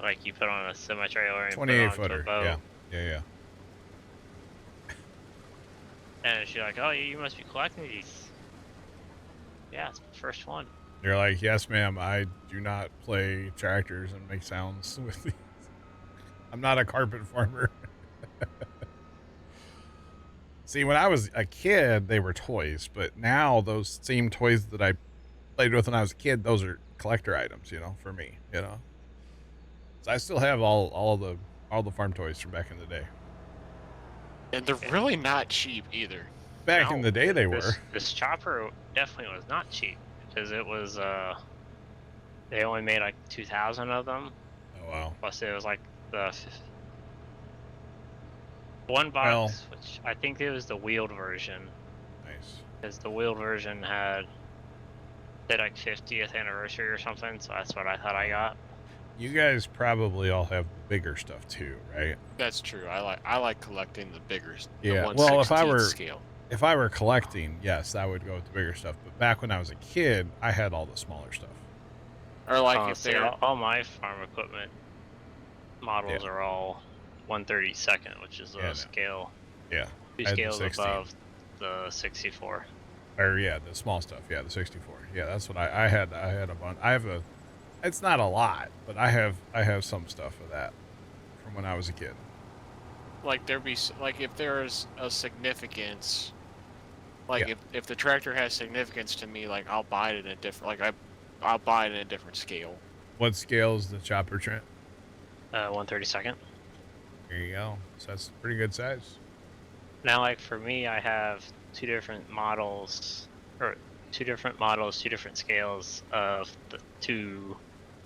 Like you put on a semi-trailer and put it 28 onto a footer. boat. Yeah. And she's like, "Oh, you must be collecting these." Yeah, it's the first one. You're like, yes, ma'am, I do not play tractors and make sounds with these. I'm not a carpet farmer. See, when I was a kid, they were toys, but now those same toys that I played with when I was a kid, those are collector items, for me, So I still have all the farm toys from back in the day. And they're really not cheap either. Back in No, the day, they were. This chopper definitely was not cheap because it was they only made like 2,000 of them. Oh wow. Plus it was like the one box, which I think it was the wheeled version, Nice. because the wheeled version had like 50th anniversary or something. So that's what I thought I got. You guys probably all have bigger stuff too, right? That's true. I like collecting the bigger. Yeah, The well, if I 1/16 were- scale. If I were collecting, yes, I would go with the bigger stuff. But back when I was a kid, I had all the smaller stuff. Or like if See, they're all my farm equipment models are all 1/32nd, which is the Yeah, no. scale. Yeah. 2 I had the scales 16. above the 64. Or yeah, the small stuff. Yeah, the 64. Yeah, that's what I had. I had a bunch. I have a. It's not a lot, but I have some stuff of that from when I was a kid. like there be like if there's a significance, like Yeah. if the tractor has significance to me, like I'll buy it in a different I'll buy it in a different scale. What scale is the chopper, Trent? 1/32nd. There you go. So that's pretty good size. Now, like for me, I have 2 different models, or 2 different scales of the 2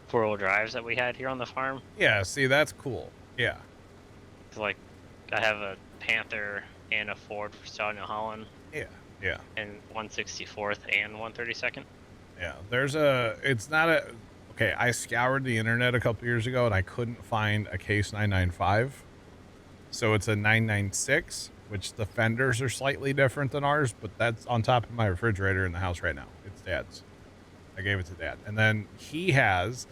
4-wheel drives that we had here on the farm. Yeah. See, that's cool. Yeah. So, like, I have a Panther and a Ford for Stout New Holland, Yeah. Yeah. and 1/64th and 1/32nd. Yeah. It's not a. Okay, I scoured the internet a couple years ago and I couldn't find a case 995. So it's a 996, which the fenders are slightly different than ours, but that's on top of my refrigerator in the house right now. It's Dad's. I gave it to Dad. And then he has,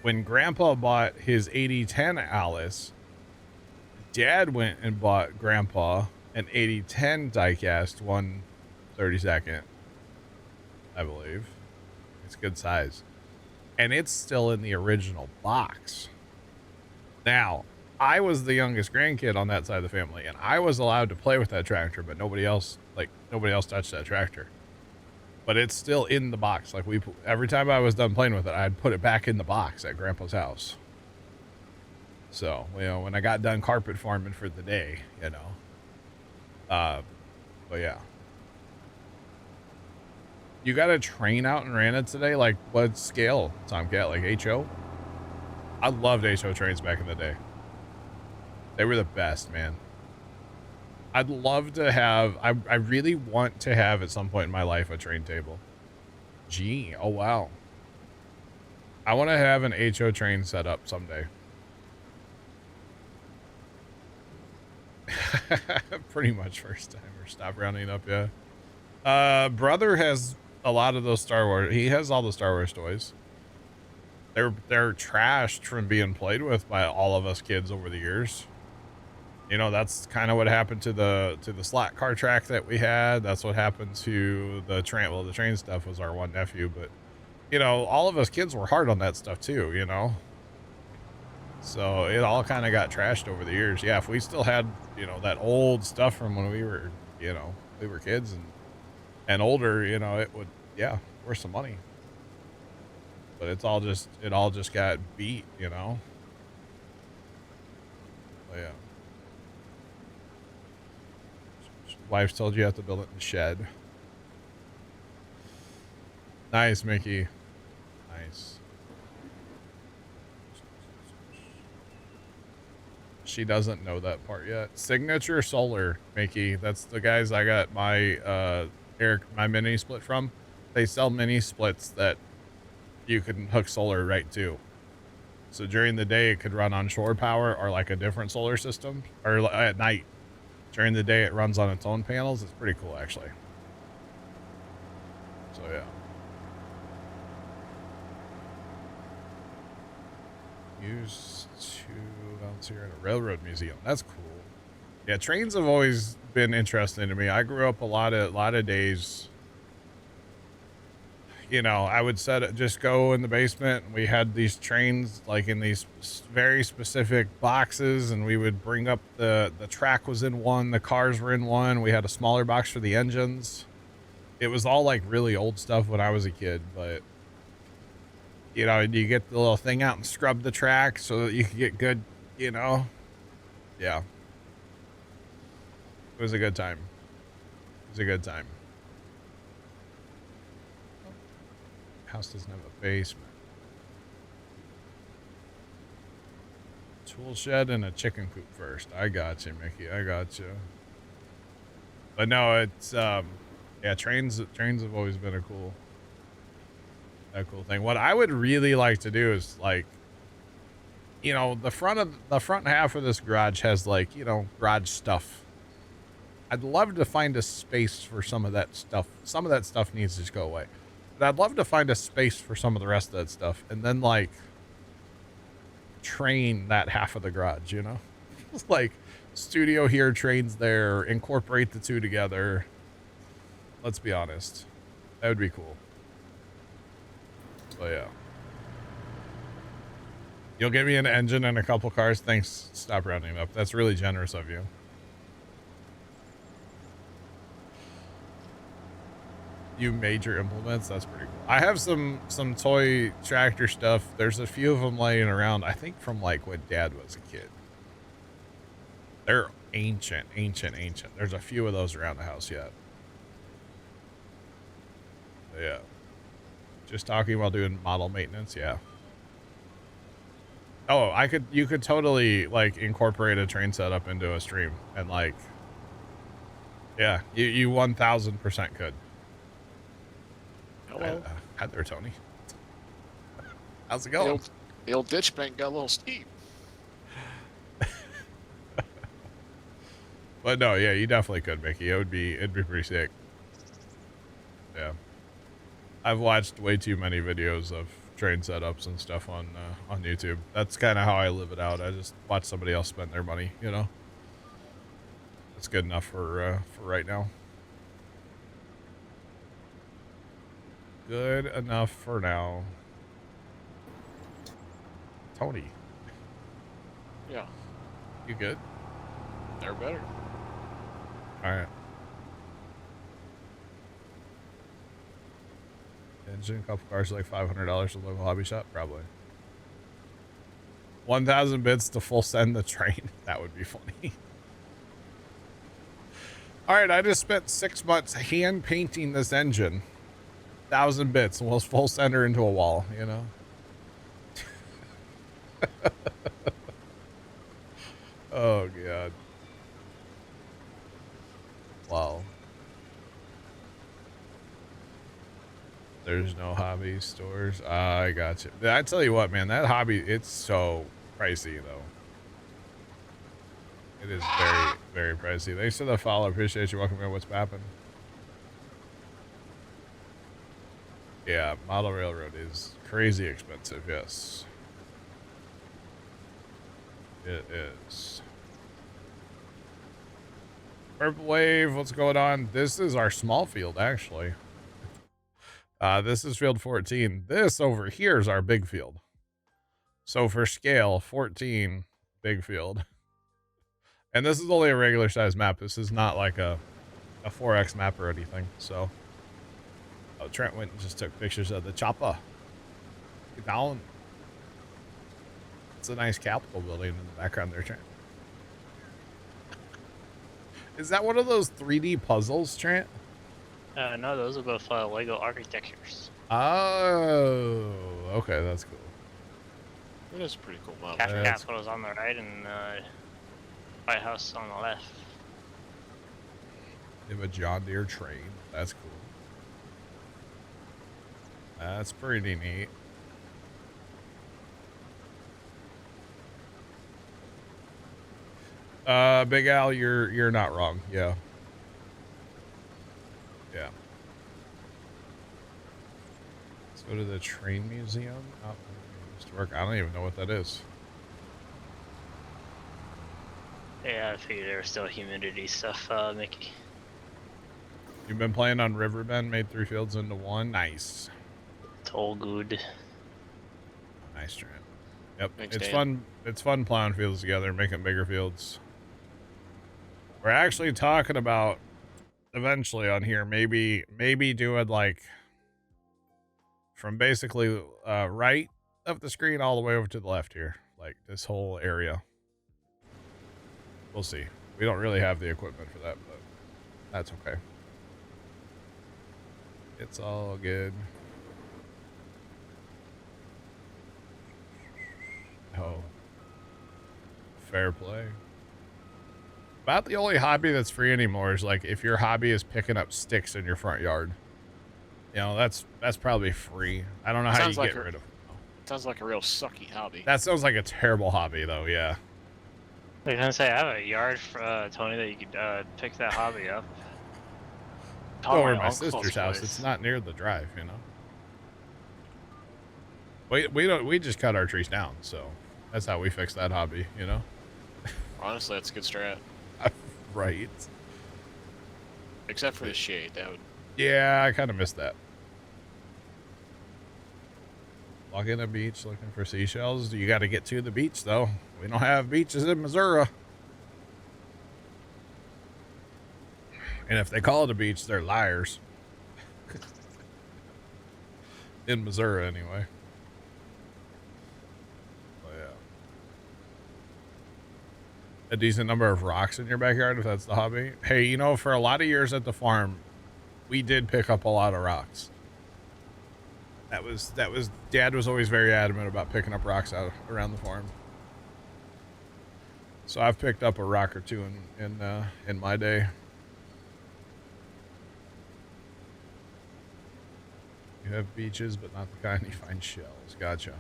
when Grandpa bought his 8010 Alice, Dad went and bought Grandpa an 8010 diecast 132nd, I believe. It's good size. And it's still in the original box. Now, I was the youngest grandkid on that side of the family, and I was allowed to play with that tractor, but nobody else touched that tractor. But it's still in the box. Like every time I was done playing with it, I'd put it back in the box at Grandpa's house. So, when I got done carpet farming for the day, but yeah. You got a train out and ran it today? Like what scale, Tomcat? Like HO? I loved HO trains back in the day. They were the best, man. I'd love to have, I really want to have at some point in my life a train table. Gee, oh wow. I want to have an HO train set up someday. Pretty much first timer. Stop rounding up, yeah. Brother has a lot of those Star Wars. He has all the Star Wars toys. They're trashed from being played with by all of us kids over the years. That's kind of what happened to the slot car track that we had. That's what happened to the train. Well, the train stuff was our one nephew, but all of us kids were hard on that stuff too, So it all kind of got trashed over the years. Yeah, if we still had, that old stuff from when we were, we were kids and older, it would, yeah, worth some money. But it all just got beat, But yeah. Wife told you have to build it in the shed. Nice, Mickey. Nice. She doesn't know that part yet. Signature Solar, Mickey. That's the guys I got my my mini split from. They sell mini splits that you can hook solar right to. So during the day it could run on shore power or like a different solar system, or at night. During the day it runs on its own panels. It's pretty cool actually. So yeah. Used to volunteer at a railroad museum. That's cool. Yeah, trains have always been interesting to me. I grew up a lot of days. I would just go in the basement and we had these trains like in these very specific boxes, and we would bring up the track was in one, the cars were in one. We had a smaller box for the engines. It was all like really old stuff when I was a kid, but you get the little thing out and scrub the track so that you can get good, yeah. It was a good time. It was a good time. House doesn't have a basement. Tool shed and a chicken coop first. I got you, Mickey. I got you. But no, it's yeah, trains have always been a cool thing. What I would really like to do is like, the front half of this garage has like, garage stuff. I'd love to find a space for some of that stuff. Some of that stuff needs to just go away. But I'd love to find a space for some of the rest of that stuff, and then like train that half of the garage, like studio here, trains there, incorporate the two together. Let's be honest. That would be cool. But yeah. You'll give me an engine and a couple cars. Thanks. Stop rounding up. That's really generous of you. You major implements. That's pretty cool. I have some toy tractor stuff. There's a few of them laying around. I think from like when Dad was a kid. They're ancient. There's a few of those around the house yet. But yeah. Just talking while doing model maintenance. Yeah. Oh, you could totally like incorporate a train setup into a stream and like, yeah, you 1000% could. Hello. Hi there, Tony. How's it going? The old ditch bank got a little steep. But no, yeah, you definitely could, Mickey. It'd be pretty sick. Yeah. I've watched way too many videos of train setups and stuff on YouTube. That's kind of how I live it out. I just watch somebody else spend their money, you know. That's good enough for right now. Good enough for now. Tony. Yeah, You good? they're better. All right. Engine, couple cars, like $500 at the local hobby shop, probably. 1,000 bits to full send the train. That would be funny. All right, I just spent 6 months hand painting this engine. 1,000 bits, and we'll full send her into a wall. You know. Oh god. Wow. There's no hobby stores. I got you. I tell you what, man, that hobby, it's so pricey though. It is very, very pricey. Thanks for the follow. Appreciate you. Welcome here. What's happening? Yeah, model railroad is crazy expensive. Yes, it is. Purple Wave, what's going on? This is our small field, actually. This is field 14. This over here is our big field. So for scale, 14, big field. And this is only a regular size map. This is not like a 4X map or anything. So, oh, Trent went and just took pictures of the chopper. Get down. It's a nice Capitol building in the background there, Trent. Is that one of those 3D puzzles, Trent? No, those are both Lego architectures. Oh, okay, that's cool. It is a pretty cool model. Capitol's on the right and White House on the left. They have a John Deere train. That's cool. That's pretty neat. Big Al, you're not wrong. Yeah. Yeah. Let's go to the train museum. Oh, used to work. I don't even know what that is. Yeah, I figured there was still humidity stuff, Mickey. You've been playing on Riverbend, made 3 fields into 1. Nice. It's all good. Nice, Trent. Yep. Thanks, it's Dan. fun. It's fun plowing fields together, making bigger fields. We're actually talking about eventually on here, maybe doing like from basically right of the screen all the way over to the left here, like this whole area. We'll see. We don't really have the equipment for that, but that's okay. It's all good. Oh, fair play. About the only hobby that's free anymore is like if your hobby is picking up sticks in your front yard. You know, that's probably free. I don't know how you get rid of them. Sounds like a real sucky hobby. That sounds like a terrible hobby though, yeah. I was gonna say, I have a yard for Tony that you could pick that hobby up. Go over to my uncle's sister's house. place. It's not near the drive, you know. We just cut our trees down, so that's how we fix that hobby, you know. Honestly, that's a good strat. Right. Except for the shade, that would. Yeah, I kind of missed that. Walking a beach looking for seashells. You got to get to the beach, though. We don't have beaches in Missouri. And if they call it a beach, they're liars. In Missouri, anyway. Oh, yeah. A decent number of rocks in your backyard, if that's the hobby. Hey, you know, for a lot of years at the farm, we did pick up a lot of rocks. That was Dad was always very adamant about picking up rocks out around the farm. So I've picked up a rock or two in my day. You have beaches, but not the kind you find shells. Gotcha.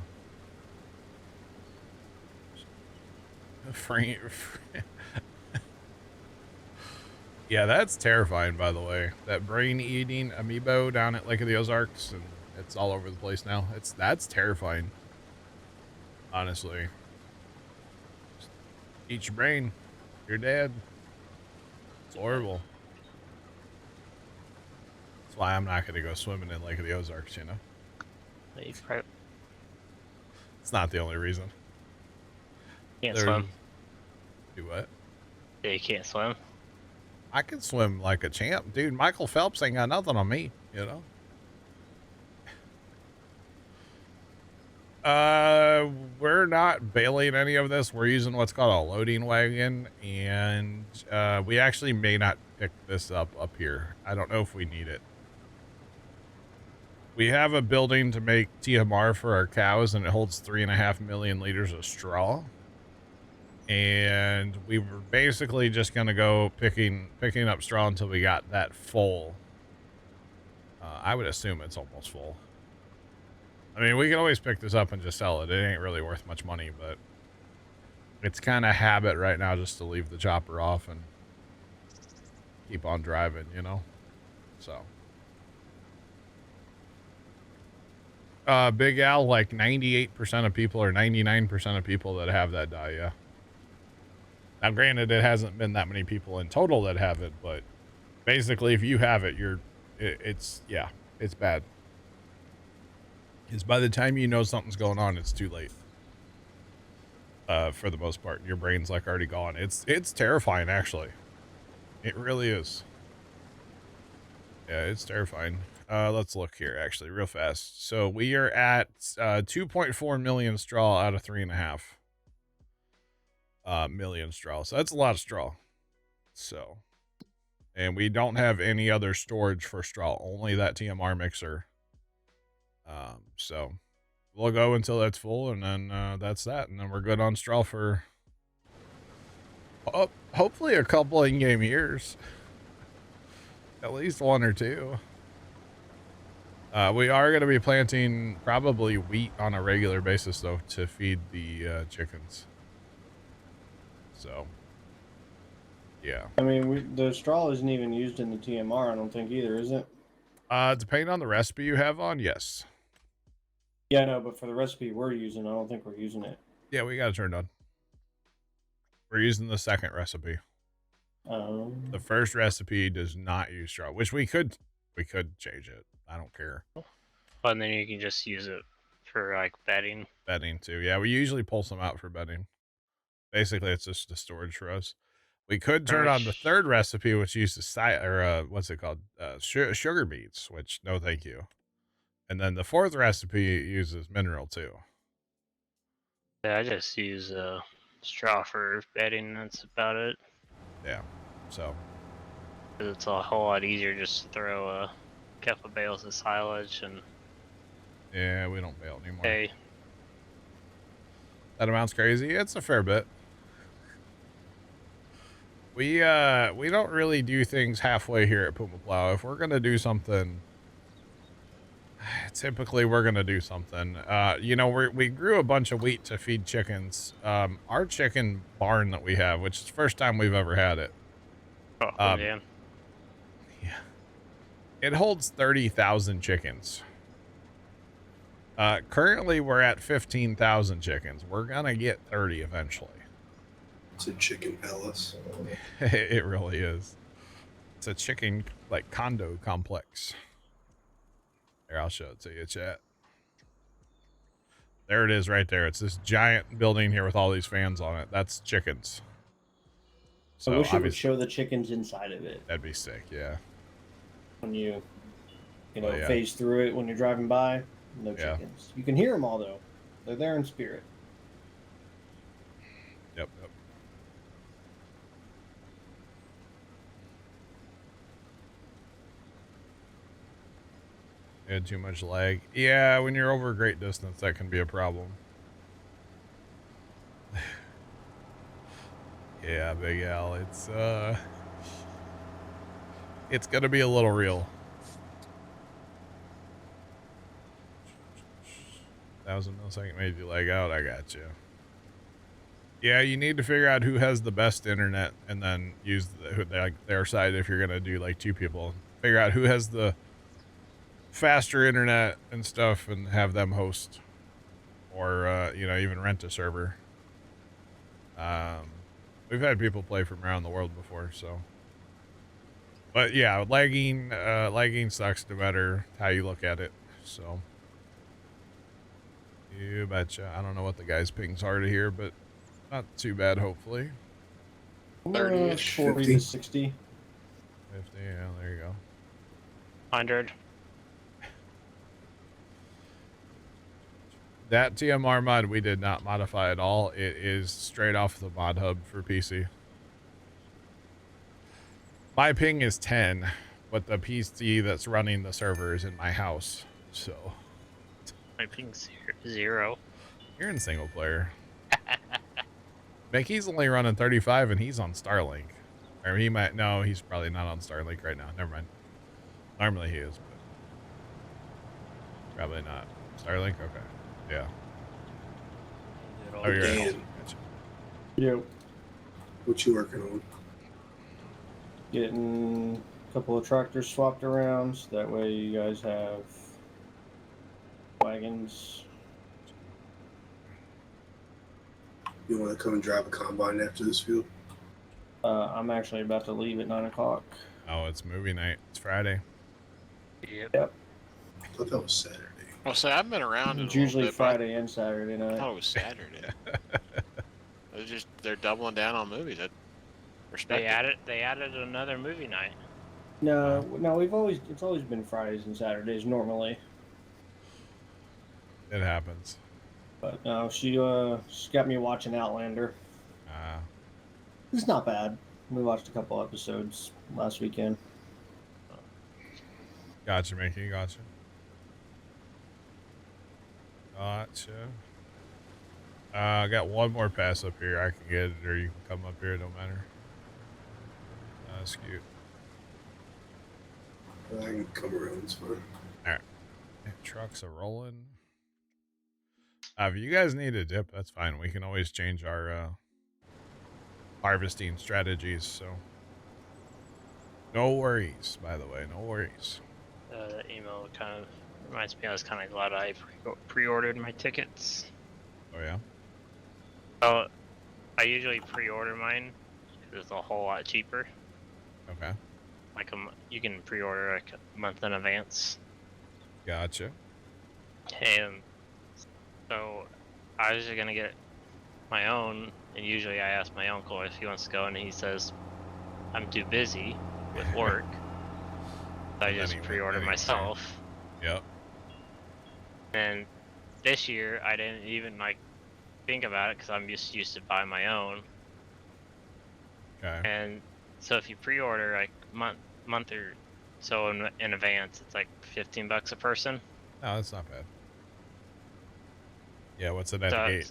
Yeah, that's terrifying, by the way. That brain-eating amiibo down at Lake of the Ozarks, and it's all over the place now. That's terrifying. Honestly. Just eat your brain. You're dead. It's horrible. That's why I'm not going to go swimming in Lake of the Ozarks, you know? You probably It's not the only reason. can't There's... swim. Do what? Yeah, you can't swim. I can swim like a champ. Dude, Michael Phelps ain't got nothing on me, you know? We're not bailing any of this. We're using what's called a loading wagon, and we actually may not pick this up here. I don't know if we need it. We have a building to make TMR for our cows, and it holds 3.5 million liters of straw. And we were basically just gonna go picking up straw until we got that full. I would assume it's almost full. I mean, we can always pick this up and just sell it. It ain't really worth much money, but it's kind of habit right now just to leave the chopper off and keep on driving, you know? So. Big Al, like 98% of people or 99% of people that have that die, yeah. Now, granted, it hasn't been that many people in total that have it, but basically, if you have it, it's bad. Because by the time you know something's going on, it's too late. For the most part, your brain's like already gone. It's terrifying, actually. It really is. Yeah, it's terrifying. Let's look here, actually, real fast. So we are at 2.4 million straw out of 3.5 million straw. So that's a lot of straw. So, and we don't have any other storage for straw, only that TMR mixer. So we'll go until that's full, and then that's that, and then we're good on straw for hopefully a couple in-game years. At least 1 or 2. We are going to be planting probably wheat on a regular basis, though, to feed the chickens. So, yeah. I mean, the straw isn't even used in the TMR, I don't think either, is it? Depending on the recipe you have on, yes. Yeah, no, but for the recipe we're using, I don't think we're using it. Yeah, we got it turned on. We're using the second recipe. The first recipe does not use straw, which we could change it. I don't care. And then you can just use it for like bedding. Bedding too. Yeah, we usually pull some out for bedding. Basically, it's just a storage for us. We could turn on the third recipe, which uses what's it called? Sugar beets, which no thank you. And then the fourth recipe uses mineral too. Yeah, I just use straw for bedding. That's about it. Yeah. So. It's a whole lot easier just to throw a couple of bales of silage and. Yeah, we don't bale anymore. Hey. That amount's crazy. It's a fair bit. We don't really do things halfway here at Puma Plow. If we're gonna do something, typically we're gonna do something. You know, we grew a bunch of wheat to feed chickens. Our chicken barn that we have, which is the first time we've ever had it. Oh, yeah. Yeah. It holds 30,000 chickens. Currently we're at 15,000 chickens. We're gonna get 30 eventually. It's a chicken palace. It really is. It's a chicken, like, condo complex. Here, I'll show it to you, chat. There it is right there. It's this giant building here with all these fans on it. That's chickens. So I wish it would show the chickens inside of it. That'd be sick, yeah. When you know, phase through it when you're driving by. No chickens. You can hear them all, though. They're there in spirit. Yep. Had too much lag. Yeah, when you're over a great distance, that can be a problem. Yeah, Big Al, it's gonna be a little real. 1,000 millisecond made you lag out. I got you. Yeah, you need to figure out who has the best internet and then use their side if you're gonna do like 2 people. Figure out who has the faster internet and stuff and have them host, or even rent a server. We've had people play from around the world before, so. But yeah, lagging sucks no matter how you look at it. So you betcha. I don't know what the guy's pings are to here, but not too bad, hopefully. 30-ish. 40 to 60. 50, yeah, there you go. 100. That TMR mod we did not modify at all. It is straight off the mod hub for PC. My ping is 10, but the PC that's running the server is in my house. So My ping's 0. you're in single player. Mickey's only running 35 and he's on Starlink. Or he might, no, he's probably not on Starlink right now. Never mind. Normally he is, but probably not. Starlink? Okay. Yeah. Oh, you're Dan. right. Gotcha. Yep. What you working on? Getting a couple of tractors swapped around, so that way you guys have wagons. You want to come and drive a combine after this field? I'm actually about to leave at 9 o'clock. Oh, it's movie night. It's Friday. Yep. I thought that was Saturday. Well, say I've been around. It's it a little usually bit, but I Friday and Saturday night. thought it was Saturday. They're doubling down on movies. I respect it. They added another movie night. No, it's always been Fridays and Saturdays normally. It happens. But no, she's got me watching Outlander. It's not bad. We watched a couple episodes last weekend. Gotcha, Mickey. Gotcha. I got one more pass up here. I can get it, or you can come up here. It don't matter. That's cute. I can come around. It's fine. All right. Trucks are rolling. If you guys need a dip, that's fine. We can always change our harvesting strategies. So no worries. By the way, no worries. The email kind of reminds me. I was kind of glad I pre-ordered my tickets. Oh yeah. Oh, I usually pre-order mine because it's a whole lot cheaper. Okay. Like you can pre-order like a month in advance. Gotcha. And so I was just gonna get my own, and usually I ask my uncle if he wants to go, and he says I'm too busy with work. So I just pre-order myself. Yep. And this year I didn't even like think about it because I'm just used to buy my own. Okay. And so if you pre-order like month or so in advance, it's like $15 a person. No, that's not bad. Yeah, what's it at the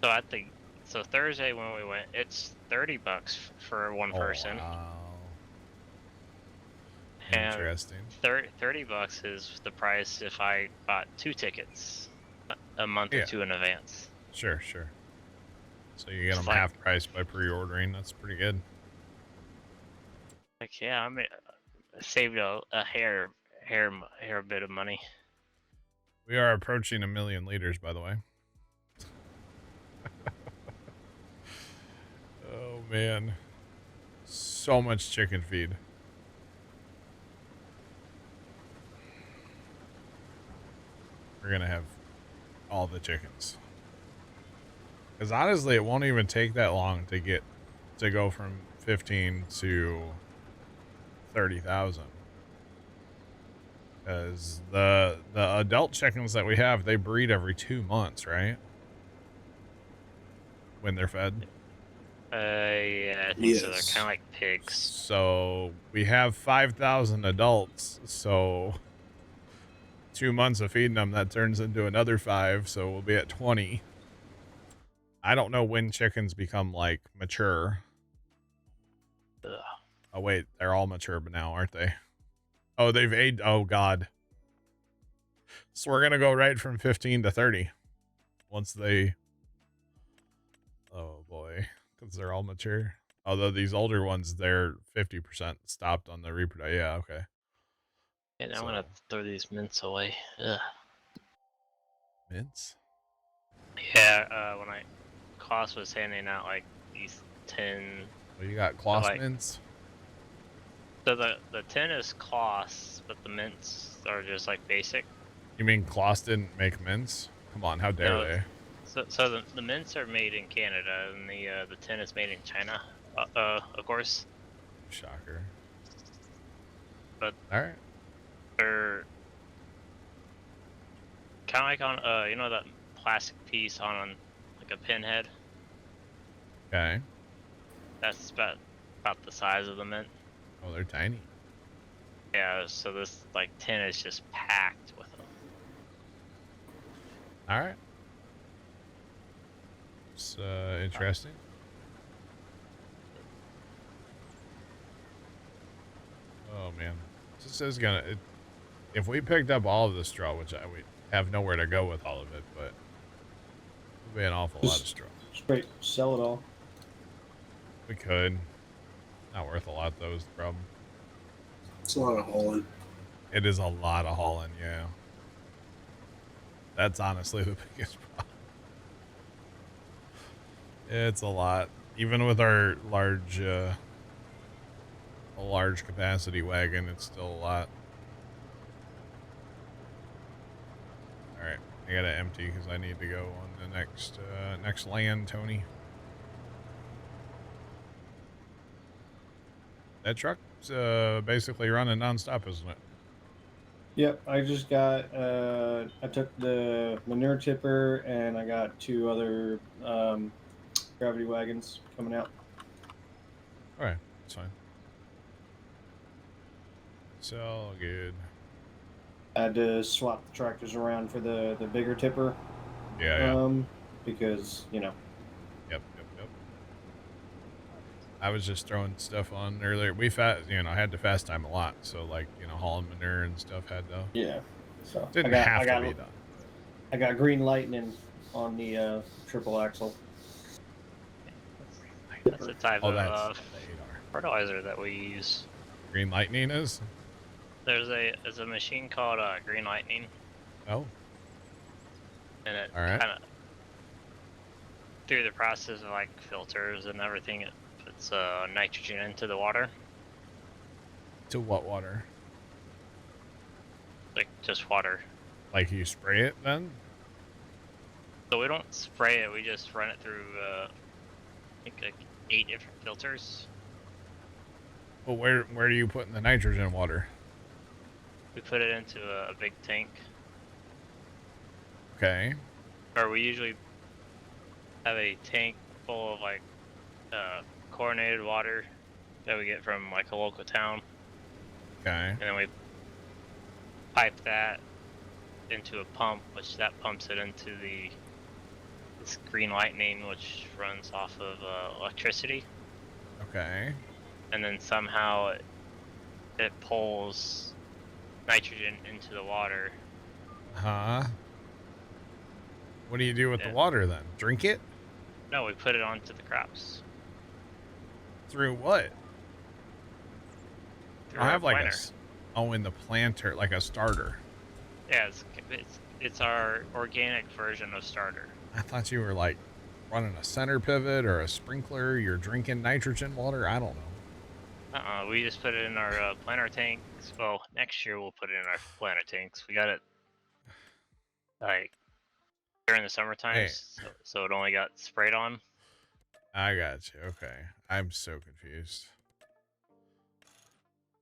gate? So Thursday when we went, it's $30 for one person. Wow. And Interesting. $30 is the price if I bought 2 tickets a month or 2 in advance. Sure. So you get them like, half price by pre-ordering. That's pretty good. Like I saved a hair bit of money. We are approaching 1 million liters, by the way. Oh man, so much chicken feed. We're gonna have all the chickens. Because honestly, it won't even take that long to go from 15 to 30,000. Because the adult chickens that we have, they breed every 2 months, right? When they're fed. Yeah, I think so. They're kind of like pigs. So we have 5,000 adults. So 2 months of feeding them, that turns into another 5. So we'll be at 20. I don't know when chickens become like mature. Ugh. Oh wait, they're all mature now, aren't they? Oh, they've aged. Oh god. So we're gonna go right from 15 to 30 once they Because they're all mature. Although these older ones, they're 50% stopped on the reproduction. Yeah, okay. And I'm gonna throw these mints away. Ugh. Mints? Yeah, when Klaus was handing out like these 10. Well, you got Klaus mints? So the 10 is Klaus, but the mints are just like basic. You mean Klaus didn't make mints? Come on, how dare they? So the mints are made in Canada, and the 10 is made in China, of course. Shocker. But all right, they're kind of like on you know that plastic piece on like a pinhead. Okay. That's about the size of the mint. Oh, they're tiny. Yeah. So this like 10 is just packed with them. All right. It's interesting. Oh man, this is gonna. If we picked up all of the straw, which we have nowhere to go with all of it, but it'll be an awful lot of straw. Straight sell it all. We could. Not worth a lot though is the problem. It's a lot of hauling. It is a lot of hauling, yeah. That's honestly the biggest problem. It's a lot. Even with our large capacity wagon, it's still a lot. Alright, I gotta empty because I need to go on the next land, Tony. That truck's basically running nonstop, isn't it? Yep, I just got, I took the manure tipper and I got 2 other gravity wagons coming out. Alright, that's fine. It's all good. I had to swap the tractors around for the bigger tipper. Yeah. Because, you know. Yep. I was just throwing stuff on earlier. We had to fast time a lot, so like, hauling manure and stuff had to. Yeah. So didn't have to be done. I got green lightning on the triple axle. That's the type of fertilizer that we use. Green lightning is? There's a machine called Green Lightning. Oh. And it kind of, through the process of like filters and everything, it puts nitrogen into the water. To what water? Like just water. Like you spray it then? So we don't spray it, we just run it through I think like 8 different filters. Well, where do you put in the nitrogen water? We put it into a big tank. Okay. Or we usually have a tank full of like chlorinated water that we get from like a local town. Okay. And then we pipe that into a pump, which that pumps it into this Green Lightning, which runs off of electricity. Okay. And then somehow it pulls nitrogen into the water. Huh? What do you do with the water then? Drink it? No, we put it onto the crops. Through what? Through I have like planter. in the planter, like a starter. Yeah, it's our organic version of starter. I thought you were like running a center pivot or a sprinkler. You're drinking nitrogen water. I don't know. We just put it in our planter tanks. Well, next year we'll put it in our planter tanks. We got it like during the summertime, so it only got sprayed on. I got you. Okay, I'm so confused.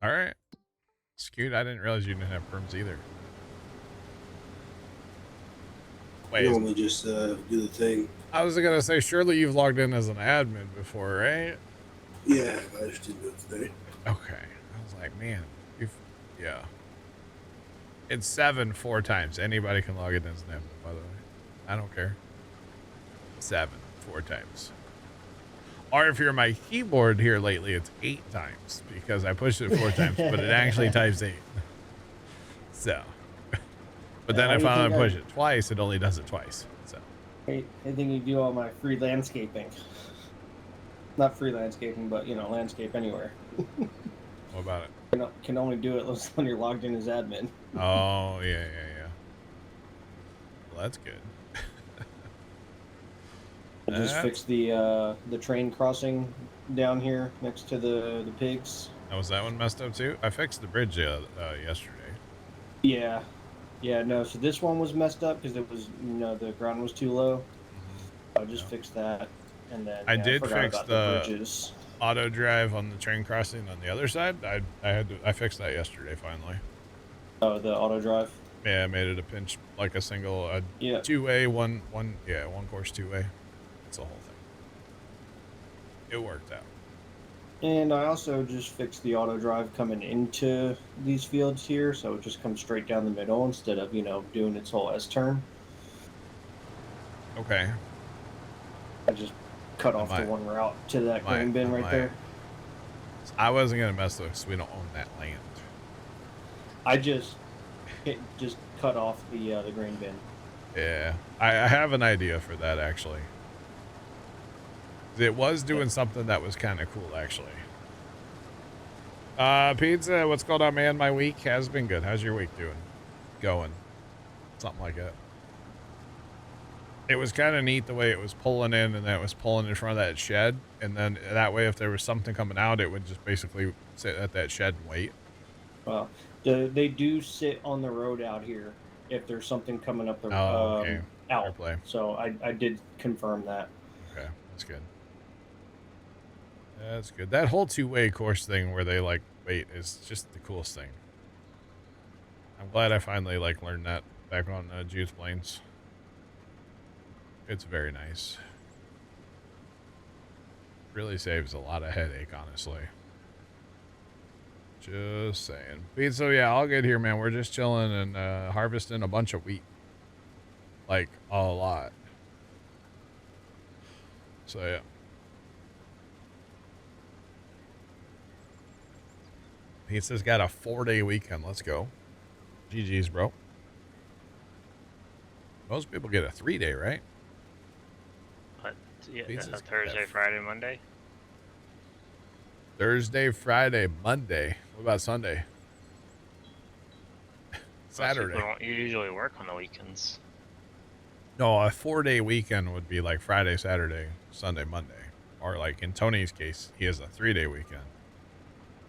All right, Scoot. I didn't realize you didn't have perms either. Wait, You normally just do the thing. I was gonna say, surely you've logged in as an admin before, right? Yeah, I just didn't do it today. Okay. I was like, man, yeah. It's 7 4 times. Anybody can log in as an admin, by the way. I don't care. 7 4 times. Or if you're my keyboard here lately, it's 8 times because I pushed it 4 times, but it actually types 8. So, but then if I push it twice, it only does it twice. So, I think you do all my free landscaping. Not free landscaping, but landscape anywhere. What about it? Can only do it when you're logged in as admin. Oh, yeah. Well, that's good. I just fixed the train crossing down here next to the pigs. Oh, was that one messed up too? I fixed the bridge yesterday. Yeah, no. So this one was messed up because it was the ground was too low. I just fixed that, and then I did forgot fix about the bridges. auto drive on the train crossing on the other side. I fixed that yesterday finally. Oh, the auto drive. Yeah, I made it a pinch, like a single, Yeah. two-way, one course two-way. It's the whole thing. It worked out. And I also just fixed the auto drive coming into these fields here, so it just comes straight down the middle instead of doing its whole S turn. Okay. I just cut off the one route to that grain bin right there. I wasn't gonna mess with it because we don't own that land. I just cut off the grain bin. Yeah, I have an idea for that actually. It was doing something that was kind of cool actually. Pizza, what's going on, man? My week has been good. How's your week going? Something like that. It was kind of neat the way it was pulling in, and then it was pulling in front of that shed, and then that way if there was something coming out, it would just basically sit at that shed and wait. Well, they do sit on the road out here if there's something coming up the okay. out. Fair play. So I did confirm that. Okay, that's good. That's good. That whole two-way course thing where they like wait is just the coolest thing. I'm glad I finally learned that back on Juice Plains. It's very nice. Really saves a lot of headache, honestly. Just saying. So yeah, all good here, man. We're just chilling and harvesting a bunch of wheat. Like a lot. So yeah. Pizza's got a 4-day weekend. Let's go. GG's, bro. Most people get a 3-day, right? But yeah, Pizza's Thursday, Friday, Monday. Thursday, Friday, Monday. What about Sunday? Saturday. Most people don't usually work on the weekends. No, a 4-day weekend would be like Friday, Saturday, Sunday, Monday. Or like in Tony's case, he has a 3-day weekend.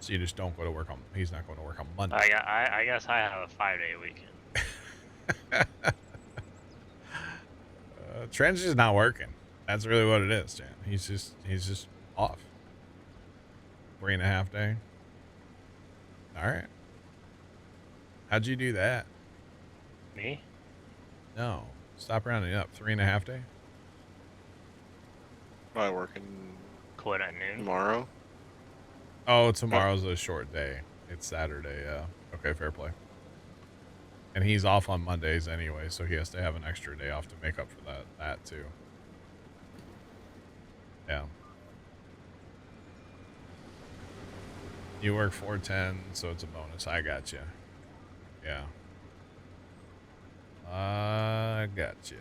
So you just don't go to work on, he's not going to work on Monday. I guess I have a 5-day weekend. Trent's just not working. That's really what it is, Jan. He's just off. 3.5 day. All right. How'd you do that? Me? No. Stop rounding up. 3.5 day? Probably working Quit at noon. tomorrow. Oh, tomorrow's a short day. It's Saturday, yeah. Okay, fair play. And he's off on Mondays anyway, so he has to have an extra day off to make up for that too. Yeah. You work 410, so it's a bonus. I got you. Yeah. I got you.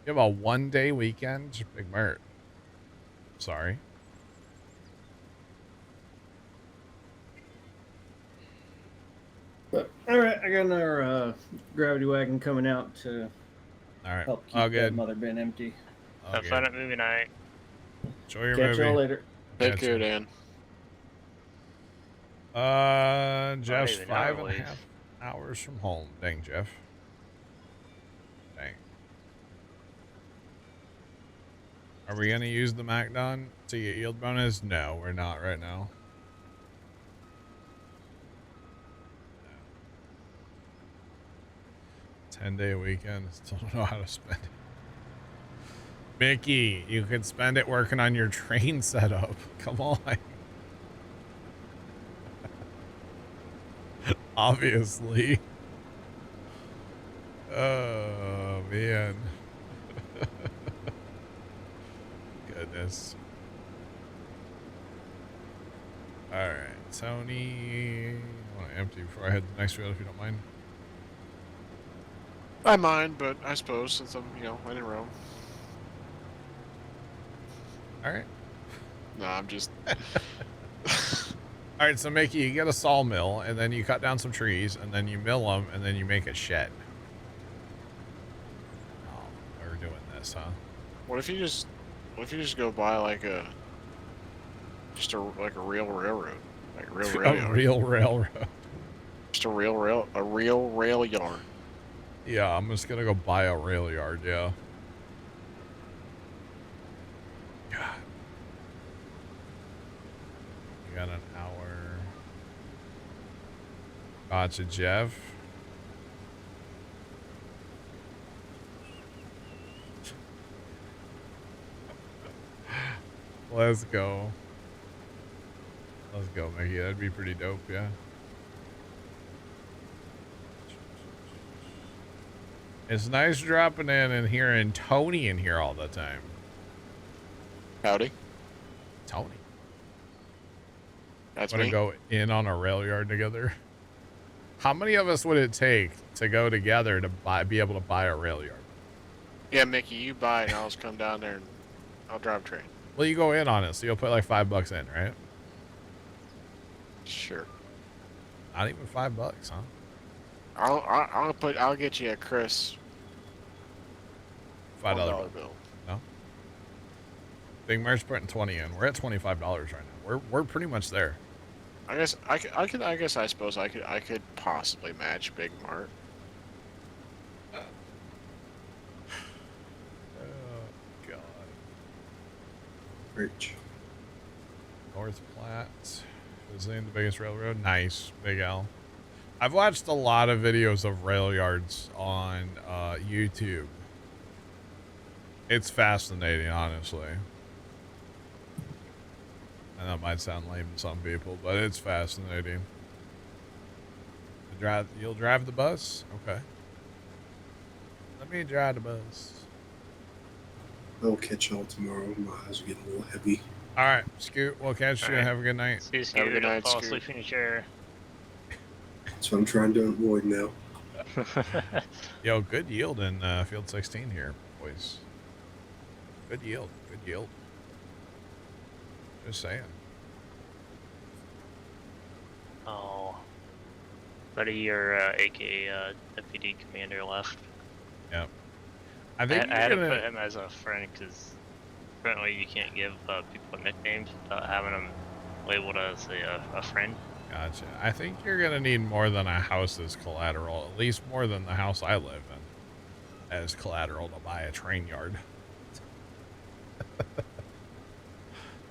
You have a 1-day weekend? Big Mert. Sorry. But all right, I got another gravity wagon coming out to help keep that mother bin empty. Have fun at movie night. Enjoy your Catch movie. y'all later. Take care, Dan. Jeff's 5.5 hours from home. Dang, Jeff. Dang. Are we gonna use the MacDon to get yield bonus? No, we're not right now. 10-day weekend. Still don't know how to spend it. Mickey, you could spend it working on your train setup. Come on. Obviously. Oh, man. Goodness. Alright, Tony. I want to empty before I head to the next field if you don't mind. I mind, but I suppose since I'm, when in Rome. All right. No, I'm just. All right, so Mickey, you get a sawmill, and then you cut down some trees, and then you mill them, and then you make a shed. Oh, we're doing this, huh? What if you just go buy like a real railroad, like a real rail A yard, real railroad. just a real rail yard. Yeah, I'm just gonna go buy a rail yard. Yeah. God. You got an hour. Gotcha, Jeff. Let's go. Let's go, Mickey. That'd be pretty dope, yeah. It's nice dropping in and hearing Tony in here all the time. Howdy. Tony. That's Want to me. go in on a rail yard together? How many of us would it take to go together to be able to buy a rail yard? Yeah, Mickey, you buy, and I'll just come down there and I'll drive train. Well, you go in on it, so you'll put like $5 in, right? Sure. Not even $5, huh? I'll get you a Chris $5 $1 bill. No. Big Mer's putting 20 in. We're at $25 right now. We're pretty much there. I suppose I could possibly match Big Mart. Oh God. Rich. North Platte is in the biggest railroad. Nice, Big L. I've watched a lot of videos of rail yards on YouTube. It's fascinating, honestly. I know it might sound lame to some people, but it's fascinating. You'll drive the bus? Okay. Let me drive the bus. I'll catch y'all tomorrow. My eyes are getting a little heavy. All right, Scoot. We'll catch you. Alright. Have a good night. See you, Have a Scoot. good Don't night, fall Scoot. asleep in your chair. That's what I'm trying to avoid now. Yo, good yield in field 16 here, boys. Good yield. Good yield. Just saying. Oh. Buddy, your aka deputy commander left. Yep. I think I had you're to gonna. put him as a friend because apparently you can't give people nicknames without having them labeled as a friend. Gotcha. I think you're gonna need more than a house as collateral. At least more than the house I live in as collateral to buy a train yard.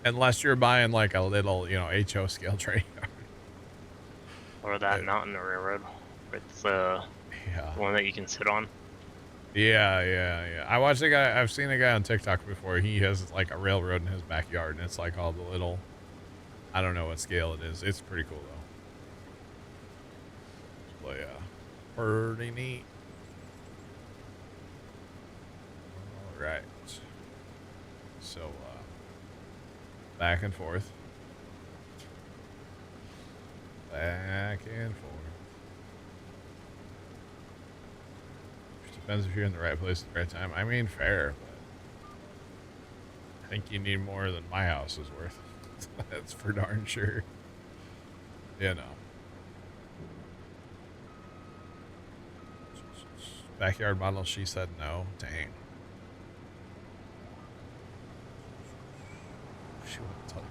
Unless you're buying like a little, HO scale train yard. Or that mountain railroad. It's Yeah. the one that you can sit on. Yeah. I watched a guy. I've seen a guy on TikTok before. He has like a railroad in his backyard, and it's like all the little. I don't know what scale it is. It's pretty cool though. But yeah, pretty neat. All right. So back and forth. Back and forth. Depends if you're in the right place at the right time. I mean, fair, but I think you need more than my house is worth. That's for darn sure. Backyard model, she said no. Dang. She wouldn't tell you.